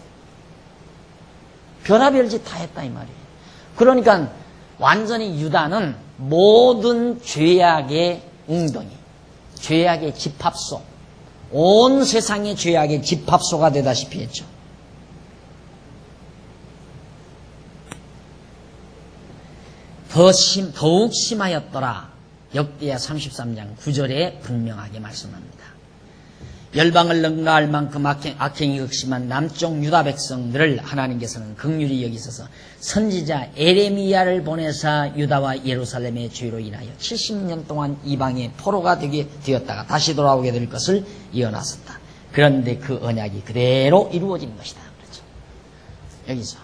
별하별 짓 다 했다 이 말이에요. 그러니까 완전히 유다는 모든 죄악의 웅덩이, 죄악의 집합소, 온 세상의 죄악의 집합소가 되다시피 했죠. 더욱 심하였더라. 역대하 33장 9절에 분명하게 말씀합니다. 열방을 능가할 만큼 악행이 극심한 남쪽 유다 백성들을 하나님께서는 긍휼히 여기셔서 선지자 에레미야를 보내사 유다와 예루살렘의 죄로 인하여 70년 동안 이방의 포로가 되게 되었다가 다시 돌아오게 될 것을 예언하셨다. 그런데 그 언약이 그대로 이루어진 것이다. 그렇죠. 여기서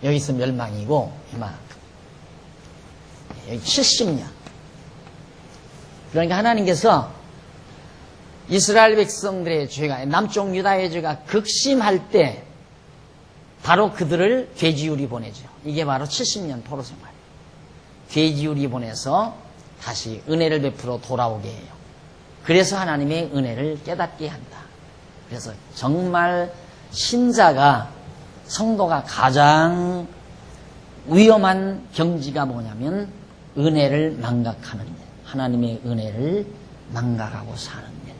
여기서 멸망이고 여기 70년. 그러니까 하나님께서 이스라엘 백성들의 죄가, 남쪽 유다의 죄가 극심할 때 바로 그들을 돼지우리 보내죠. 이게 바로 70년 포로 생활. 돼지우리 보내서 다시 은혜를 베풀어 돌아오게 해요. 그래서 하나님의 은혜를 깨닫게 한다. 그래서 정말 신자가, 성도가 가장 위험한 경지가 뭐냐면 은혜를 망각하는 일. 하나님의 은혜를 망각하고 사는 일.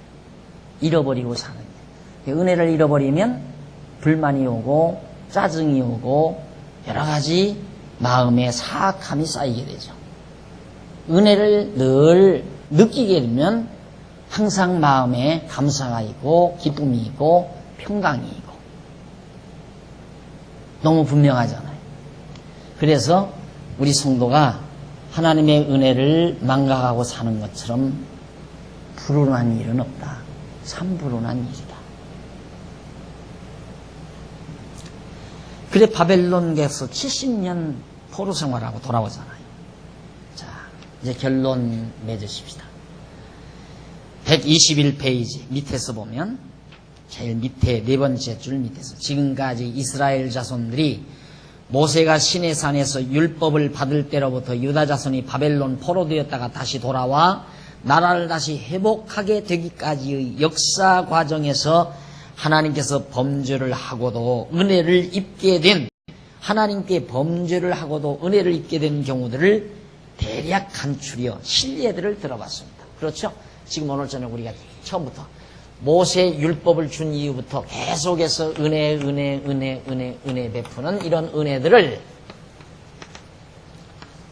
잃어버리고 사는 일. 은혜를 잃어버리면 불만이 오고 짜증이 오고 여러 가지 마음의 사악함이 쌓이게 되죠. 은혜를 늘 느끼게 되면 항상 마음에 감사가 있고 기쁨이 있고 평강이 있고 너무 분명하잖아요. 그래서 우리 성도가 하나님의 은혜를 망각하고 사는 것처럼 불운한 일은 없다. 참 불운한 일이다. 그래 바벨론에서 70년 포로 생활하고 돌아오잖아요. 자, 이제 결론 맺으십시다. 121페이지 밑에서 보면 제일 밑에 네 번째 줄 밑에서 지금까지 이스라엘 자손들이 모세가 시내산에서 율법을 받을 때로부터 유다 자손이 바벨론 포로되었다가 다시 돌아와 나라를 다시 회복하게 되기까지의 역사 과정에서 하나님께서 범죄를 하고도 은혜를 입게 된, 하나님께 범죄를 하고도 은혜를 입게 된 경우들을 대략 간추려 실례들을 들어봤습니다. 그렇죠? 지금 오늘 저녁 우리가 처음부터 모세 율법을 준 이후부터 계속해서 은혜 베푸는 이런 은혜들을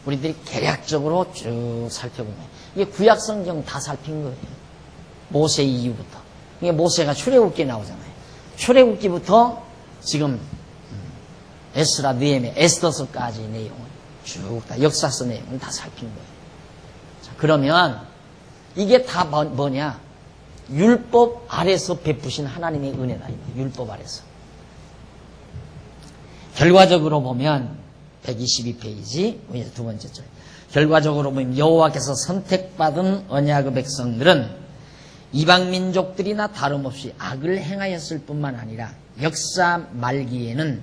우리들이 개략적으로 쭉 살펴보면 이게 구약 성경 다 살핀 거예요. 모세 이후부터. 이게 모세가 출애굽기에 나오잖아요. 출애굽기부터 지금 에스라, 느헤미야, 에스더서까지 내용을 쭉 다 역사서 내용을 다 살핀 거예요. 자, 그러면 이게 다 뭐냐? 율법 아래서 베푸신 하나님의 은혜다. 율법 아래서. 결과적으로 보면 122페이지 두 번째 절. 결과적으로 보면 여호와께서 선택받은 언약의 백성들은 이방 민족들이나 다름없이 악을 행하였을 뿐만 아니라 역사 말기에는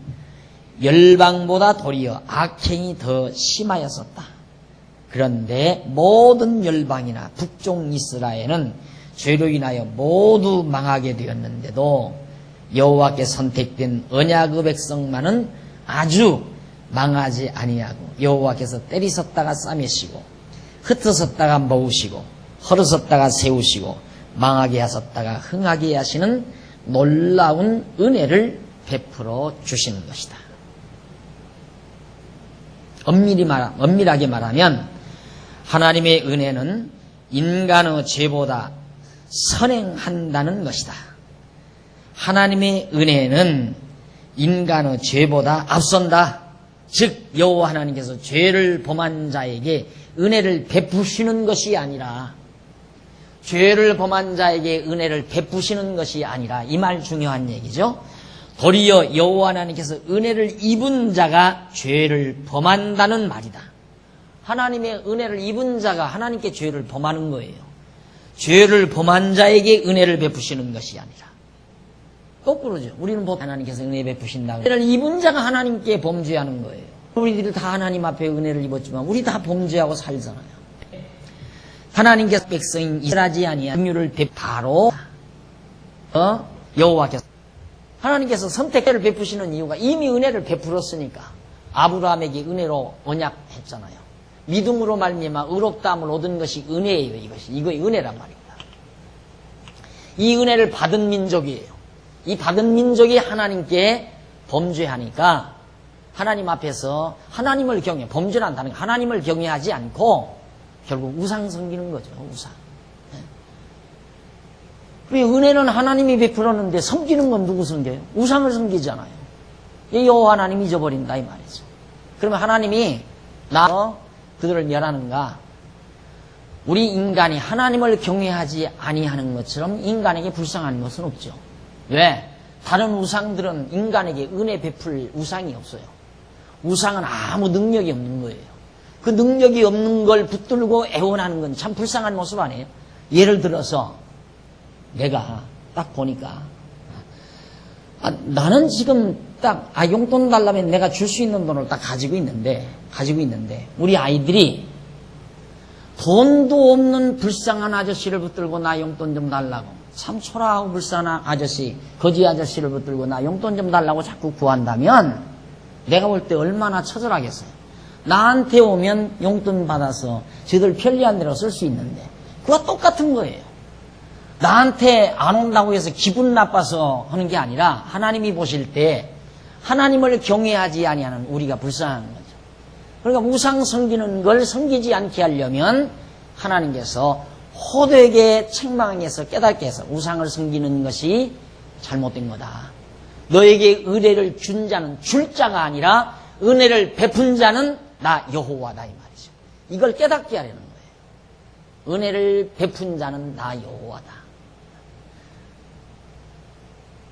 열방보다 도리어 악행이 더 심하였었다. 그런데 모든 열방이나 북쪽 이스라엘은 죄로 인하여 모두 망하게 되었는데도 여호와께 선택된 언약의 백성만은 아주 망하지 아니하고 여호와께서 때리셨다가 싸매시고 흩어졌다가 모으시고 헐어졌다가 세우시고 망하게 하셨다가 흥하게 하시는 놀라운 은혜를 베풀어 주시는 것이다. 엄밀하게 말하면 하나님의 은혜는 인간의 죄보다 선행한다는 것이다. 하나님의 은혜는 인간의 죄보다 앞선다. 즉 여호와 하나님께서 죄를 범한 자에게 은혜를 베푸시는 것이 아니라 죄를 범한 자에게 은혜를 베푸시는 것이 아니라 이 말 중요한 얘기죠. 도리어 여호와 하나님께서 은혜를 입은 자가 죄를 범한다는 말이다. 하나님의 은혜를 입은 자가 하나님께 죄를 범하는 거예요. 죄를 범한 자에게 은혜를 베푸시는 것이 아니라 거꾸로죠. 우리는 하나님께서 은혜 베푸신다. 은혜를 입은 자가 하나님께 범죄하는 거예요. 우리들이 다 하나님 앞에 은혜를 입었지만 우리 다 범죄하고 살잖아요. 하나님께서 백성인 이스라지 아니한 긍휼을 바로 여호와께서 하나님께서 선택을 베푸시는 이유가 이미 은혜를 베풀었으니까 아브라함에게 은혜로 언약했잖아요. 믿음으로 말미암아 의롭다함을 얻은 것이 은혜예요. 이거 은혜란 말입니다. 이 은혜를 받은 민족이에요. 이 받은 민족이 하나님께 범죄하니까 하나님 앞에서 하나님을 범죄를 한다는 게 하나님을 경외하지 않고 결국 우상 섬기는 거죠. 우상. 왜 은혜는 하나님이 베풀었는데 섬기는 건 누구 섬겨요? 우상을 섬기잖아요. 여호와 하나님 잊어버린다 이 말이죠. 그러면 하나님이 그들을 멸하는가? 우리 인간이 하나님을 경외하지 아니하는 것처럼 인간에게 불쌍한 것은 없죠. 왜? 다른 우상들은 인간에게 은혜 베풀 우상이 없어요. 우상은 아무 능력이 없는 거예요. 그 능력이 없는 걸 붙들고 애원하는 건 참 불쌍한 모습 아니에요? 예를 들어서 내가 딱 보니까 나는 지금 딱 용돈 달라면 내가 줄 수 있는 돈을 딱 가지고 있는데 우리 아이들이 돈도 없는 불쌍한 아저씨를 붙들고 나 용돈 좀 달라고, 참 초라하고 불쌍한 아저씨, 거지 아저씨를 붙들고 나 용돈 좀 달라고 자꾸 구한다면 내가 볼 때 얼마나 처절하겠어요. 나한테 오면 용돈 받아서 저들 편리한 대로 쓸 수 있는데 그와 똑같은 거예요. 나한테 안 온다고 해서 기분 나빠서 하는 게 아니라 하나님이 보실 때 하나님을 경외하지 아니하는 우리가 불쌍한 거죠. 그러니까 우상 섬기는 걸 섬기지 않게 하려면 하나님께서 호되게 책망해서 깨닫게 해서 우상을 섬기는 것이 잘못된 거다. 너에게 은혜를 준 자는 줄 자가 아니라 은혜를 베푼 자는 나 여호와다 이 말이죠. 이걸 깨닫게 하려는 거예요. 은혜를 베푼 자는 나 여호와다.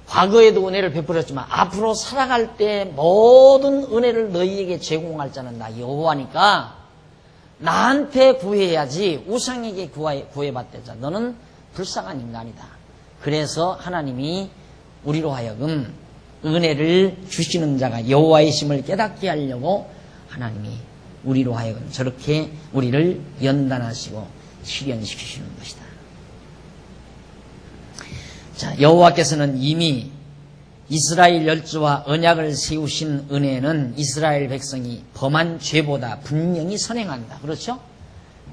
과거에도 은혜를 베풀었지만 앞으로 살아갈 때 모든 은혜를 너희에게 제공할 자는 나 여호와니까 나한테 구해야지 우상에게 구해받대자. 너는 불쌍한 인간이다. 그래서 하나님이 우리로 하여금 은혜를 주시는 자가 여호와의 심을 깨닫게 하려고 하나님이 우리로 하여금 저렇게 우리를 연단하시고 시련시키시는 것이다. 자, 여호와께서는 이미 이스라엘 열조와 언약을 세우신 은혜는 이스라엘 백성이 범한 죄보다 분명히 선행한다. 그렇죠?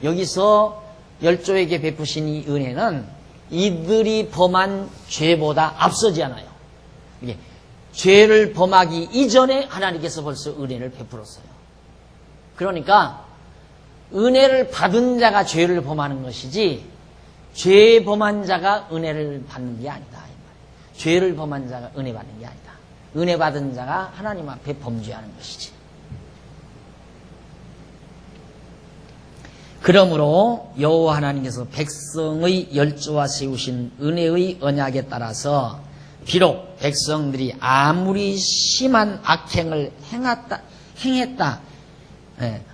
여기서 열조에게 베푸신 이 은혜는 이들이 범한 죄보다 앞서지 않아요. 이게 죄를 범하기 이전에 하나님께서 벌써 은혜를 베풀었어요. 그러니까 은혜를 받은 자가 죄를 범하는 것이지 죄 범한 자가 은혜를 받는 게 아니다. 죄를 범한 자가 은혜 받는 게 아니다. 은혜 받은 자가 하나님 앞에 범죄하는 것이지. 그러므로 여호와 하나님께서 백성의 열조와 세우신 은혜의 언약에 따라서 비록 백성들이 아무리 심한 악행을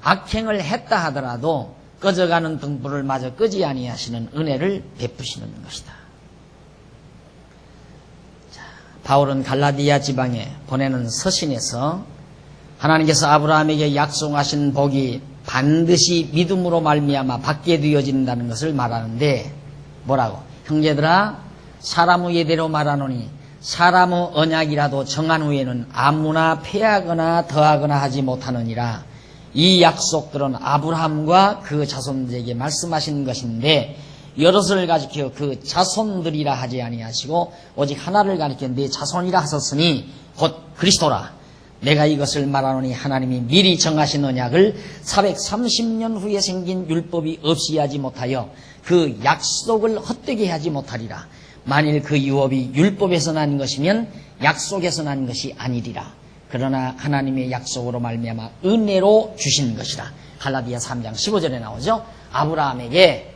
악행을 했다 하더라도 꺼져가는 등불을 마저 끄지 아니하시는 은혜를 베푸시는 것이다. 자, 바울은 갈라디아 지방에 보내는 서신에서 하나님께서 아브라함에게 약속하신 복이 반드시 믿음으로 말미암아 받게 되어진다는 것을 말하는데 뭐라고? 형제들아, 사람의 예대로 말하노니 사람의 언약이라도 정한 후에는 아무나 폐하거나 더하거나 하지 못하느니라. 이 약속들은 아브라함과 그 자손들에게 말씀하신 것인데 여럿을 가리켜 그 자손들이라 하지 아니하시고 오직 하나를 가리켜 네 자손이라 하셨으니 곧 그리스도라. 내가 이것을 말하노니 하나님이 미리 정하신 언약을 430년 후에 생긴 율법이 없이 하지 못하여 그 약속을 헛되게 하지 못하리라. 만일 그 유업이 율법에서 난 것이면 약속에서 난 것이 아니리라. 그러나 하나님의 약속으로 말미암아 은혜로 주신 것이라. 갈라디아 3장 15절에 나오죠. 아브라함에게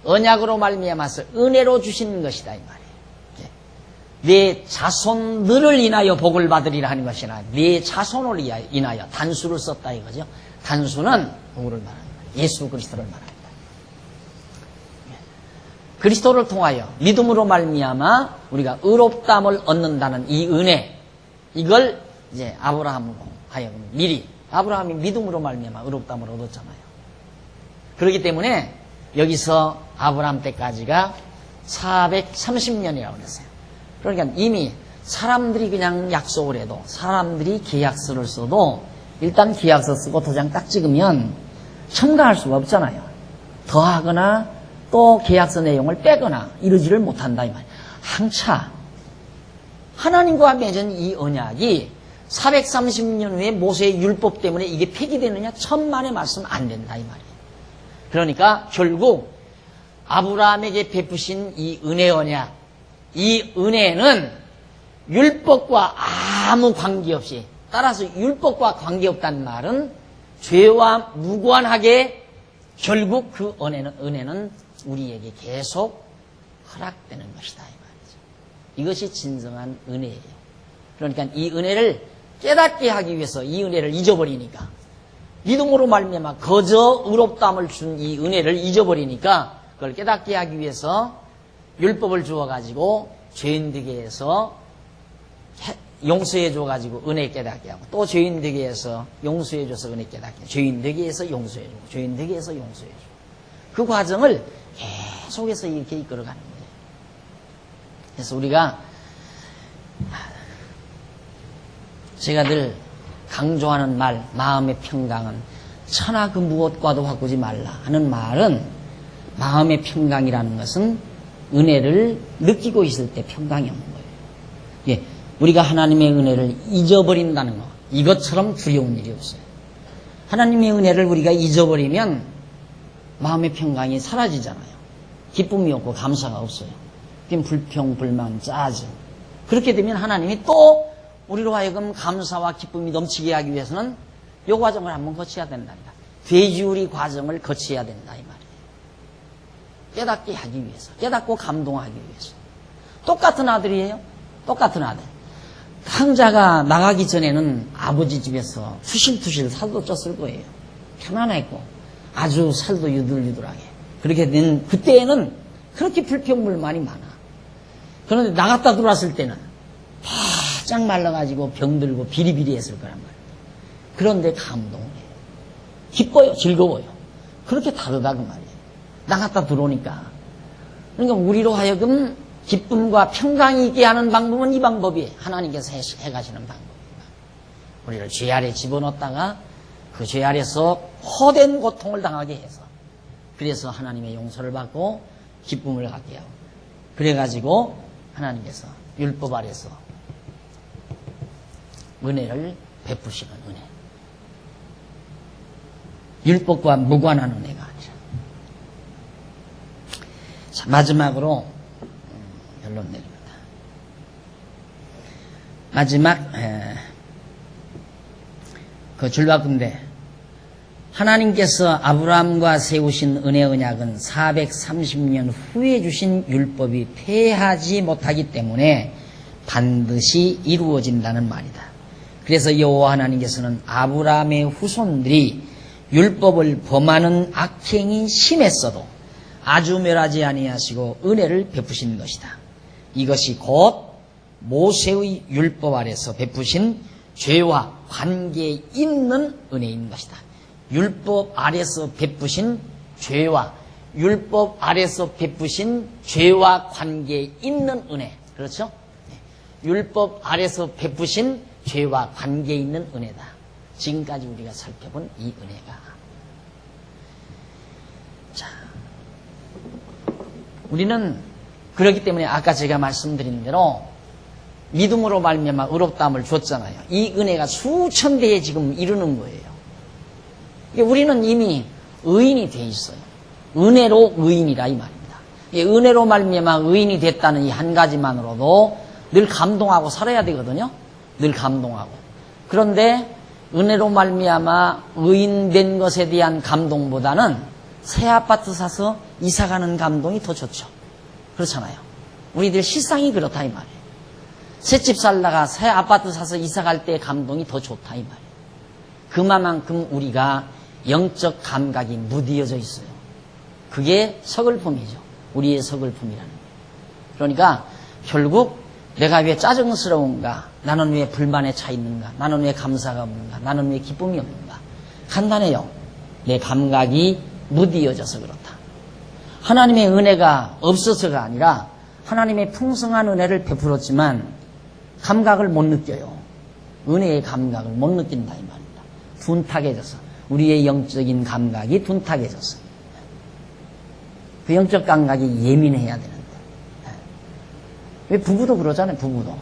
언약으로 말미암아서 은혜로 주신 것이다 이 말이에요. 네 자손들을 인하여 복을 받으리라 하는 것이 아니라 네 자손을 인하여 단수를 썼다 이거죠. 단수는 누구를 말합니다. 예수 그리스도를 말합니다. 그리스도를 통하여 믿음으로 말미암아 우리가 의롭다함을 얻는다는 이 은혜, 이걸 이제 아브라함으로 하여금 미리 아브라함이 믿음으로 말미암아 의롭다함을 얻었잖아요. 그렇기 때문에 여기서 아브라함 때까지가 430년이라고 그랬어요. 그러니까 이미 사람들이 그냥 약속을 해도 사람들이 계약서를 써도 일단 계약서 쓰고 도장 딱 찍으면 첨가할 수가 없잖아요. 더하거나 또 계약서 내용을 빼거나 이러지를 못한다 이 말이에요. 항차 하나님과 맺은 이 언약이 430년 후에 모세의 율법 때문에 이게 폐기되느냐? 천만의 말씀 안 된다 이 말이에요. 그러니까 결국 아브라함에게 베푸신 이 은혜 언약, 이 은혜는 율법과 아무 관계없이, 따라서 율법과 관계없다는 말은 죄와 무관하게 결국 그 은혜는 우리에게 계속 허락되는 것이다 이 말이죠. 이것이 진정한 은혜예요. 그러니까 이 은혜를 깨닫게 하기 위해서 이 은혜를 잊어버리니까, 믿음으로 말미암아 거저 의롭다함을 준 이 은혜를 잊어버리니까 그걸 깨닫게 하기 위해서 율법을 주어가지고 죄인 되게 해서 용서해 줘가지고 은혜 깨닫게 하고, 또 죄인 되게 해서 용서해 줘서 은혜 깨닫게 하고, 죄인 되게 해서 용서해 주고, 죄인 되게 해서 용서해 주고, 그 과정을 계속해서 이렇게 이끌어가는 거예요. 그래서 우리가, 제가 늘 강조하는 말, 마음의 평강은 천하 그 무엇과도 바꾸지 말라 하는 말은, 마음의 평강이라는 것은 은혜를 느끼고 있을 때 평강이 없는 거예요. 예, 우리가 하나님의 은혜를 잊어버린다는 것, 이것처럼 두려운 일이 없어요. 하나님의 은혜를 우리가 잊어버리면 마음의 평강이 사라지잖아요. 기쁨이 없고 감사가 없어요. 그럼 불평, 불만, 짜증. 그렇게 되면 하나님이 또 우리로 하여금 감사와 기쁨이 넘치게 하기 위해서는 이 과정을 한번 거쳐야 된답니다. 되주리 과정을 거쳐야 된다 이 말이에요. 깨닫게 하기 위해서, 깨닫고 감동하기 위해서. 똑같은 아들이에요. 똑같은 아들. 황자가 나가기 전에는 아버지 집에서 투실투실 살도 쪘을 거예요. 편안했고 아주 살도 유들유들하게. 그렇게 된 그때에는 그렇게 불평불만이 많아. 그런데 나갔다 들어왔을 때는 바짝 말라가지고 병들고 비리비리했을 거란 말이에요. 그런데 감동을 해요. 기뻐요. 즐거워요. 그렇게 다르다 그 말이에요. 나갔다 들어오니까. 그러니까 우리로 하여금 기쁨과 평강이 있게 하는 방법은 이 방법이에요. 하나님께서 해가시는 방법입니다. 우리를 죄 아래 집어넣었다가 그 죄 아래서 허된 고통을 당하게 해서, 그래서 하나님의 용서를 받고 기쁨을 갖게 하고, 그래가지고 하나님께서 율법 아래서 은혜를 베푸시는 은혜. 율법과 무관한 은혜가 아니라. 자, 마지막으로 결론 내립니다. 마지막 그 줄바꿈대, 하나님께서 아브라함과 세우신 은혜 언약은 430년 후에 주신 율법이 폐하지 못하기 때문에 반드시 이루어진다는 말이다. 그래서 여호와 하나님께서는 아브라함의 후손들이 율법을 범하는 악행이 심했어도 아주 멸하지 아니하시고 은혜를 베푸신 것이다. 이것이 곧 모세의 율법 아래서 베푸신 죄와 관계 있는 은혜인 것이다. 율법 아래서 베푸신 죄와, 율법 아래서 베푸신 죄와 관계 있는 은혜. 그렇죠? 율법 아래서 베푸신 죄와 관계 있는 은혜다. 지금까지 우리가 살펴본 이 은혜가. 자, 우리는 그렇기 때문에 아까 제가 말씀드린 대로 믿음으로 말미암아 의롭다함을 줬잖아요. 이 은혜가 수천 대에 지금 이르는 거예요. 우리는 이미 의인이 돼 있어요. 은혜로 의인이라 이 말입니다. 은혜로 말미암아 의인이 됐다는 이 한 가지만으로도 늘 감동하고 살아야 되거든요. 늘 감동하고. 그런데 은혜로 말미암아 의인된 것에 대한 감동보다는 새 아파트 사서 이사가는 감동이 더 좋죠. 그렇잖아요. 우리들 실상이 그렇다 이 말이에요. 새 집 살다가 새 아파트 사서 이사갈 때 감동이 더 좋다 이 말이에요. 그만큼 우리가 영적 감각이 무디어져 있어요. 그게 서글픔이죠. 우리의 서글픔이라는 거예요. 그러니까 결국 내가 왜 짜증스러운가? 나는 왜 불만에 차 있는가? 나는 왜 감사가 없는가? 나는 왜 기쁨이 없는가? 간단해요. 내 감각이 무디어져서 그렇다. 하나님의 은혜가 없어서가 아니라 하나님의 풍성한 은혜를 베풀었지만 감각을 못 느껴요. 은혜의 감각을 못 느낀다 이 말입니다. 둔탁해져서, 우리의 영적인 감각이 둔탁해져서. 그 영적 감각이 예민해야 되는데. 왜 부부도 그러잖아요. 부부도.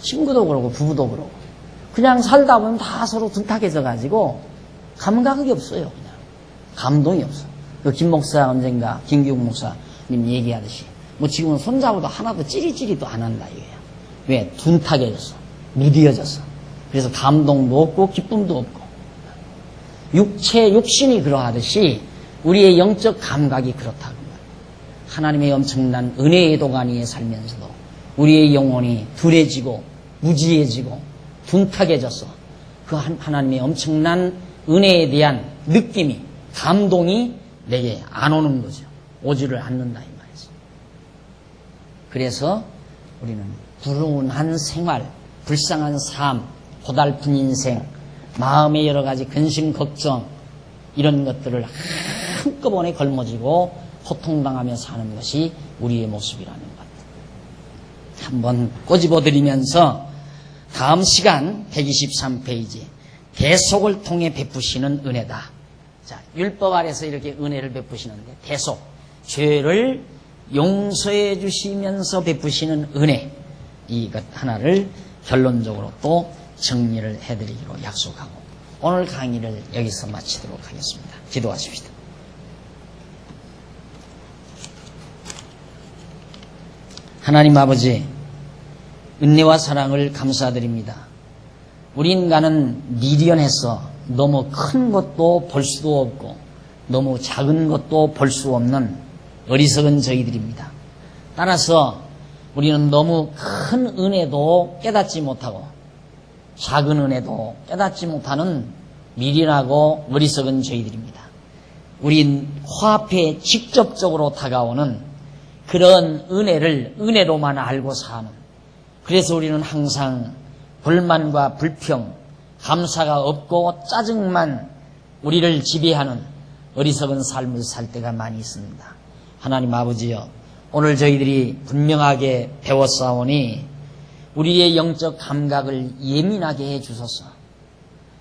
친구도 그러고 부부도 그러고. 그냥 살다 보면 다 서로 둔탁해져 가지고 감각이 없어요. 그냥 감동이 없어. 그 김 목사 언젠가 김기욱 목사님 얘기하듯이 뭐 지금은 손잡아도 하나도 찌릿찌릿도 안 한다 이거야. 왜? 둔탁해졌어. 무디어졌어. 그래서 감동도 없고 기쁨도 없고 육신이 그러하듯이 우리의 영적 감각이 그렇다고 말이야. 하나님의 엄청난 은혜의 도가니 위에 살면서도 우리의 영혼이 둔해지고 무지해지고 둔탁해져서 그 하나님의 엄청난 은혜에 대한 느낌이 감동이 내게 안 오는 거죠. 오지를 않는다 이 말이죠. 그래서 우리는 불운한 생활, 불쌍한 삶, 고달픈 인생, 마음의 여러 가지 근심 걱정 이런 것들을 한꺼번에 걸머지고 고통당하며 사는 것이 우리의 모습이라는 것. 한번 꼬집어드리면서 다음 시간 123페이지 대속을 통해 베푸시는 은혜다. 자, 율법 아래서 이렇게 은혜를 베푸시는데 대속, 죄를 용서해 주시면서 베푸시는 은혜, 이것 하나를 결론적으로 또 정리를 해드리기로 약속하고 오늘 강의를 여기서 마치도록 하겠습니다. 기도하십시다. 하나님 아버지, 은혜와 사랑을 감사드립니다. 우리 인간은 미련해서 너무 큰 것도 볼 수도 없고 너무 작은 것도 볼 수 없는 어리석은 저희들입니다. 따라서 우리는 너무 큰 은혜도 깨닫지 못하고 작은 은혜도 깨닫지 못하는 미련하고 어리석은 저희들입니다. 우린 화합에 직접적으로 다가오는 그런 은혜를 은혜로만 알고 사는, 그래서 우리는 항상 불만과 불평, 감사가 없고 짜증만 우리를 지배하는 어리석은 삶을 살 때가 많이 있습니다. 하나님 아버지여, 오늘 저희들이 분명하게 배웠사오니 우리의 영적 감각을 예민하게 해주소서.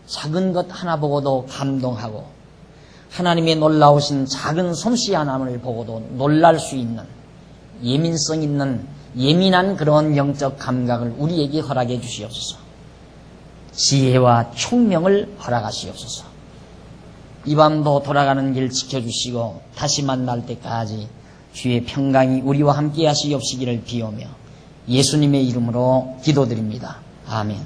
작은 것 하나 보고도 감동하고 하나님의 놀라우신 작은 솜씨 하나를 보고도 놀랄 수 있는 예민성 있는 예민한 그런 영적 감각을 우리에게 허락해 주시옵소서. 지혜와 총명을 허락하시옵소서. 이 밤도 돌아가는 길 지켜주시고 다시 만날 때까지 주의 평강이 우리와 함께 하시옵시기를 비오며 예수님의 이름으로 기도드립니다. 아멘.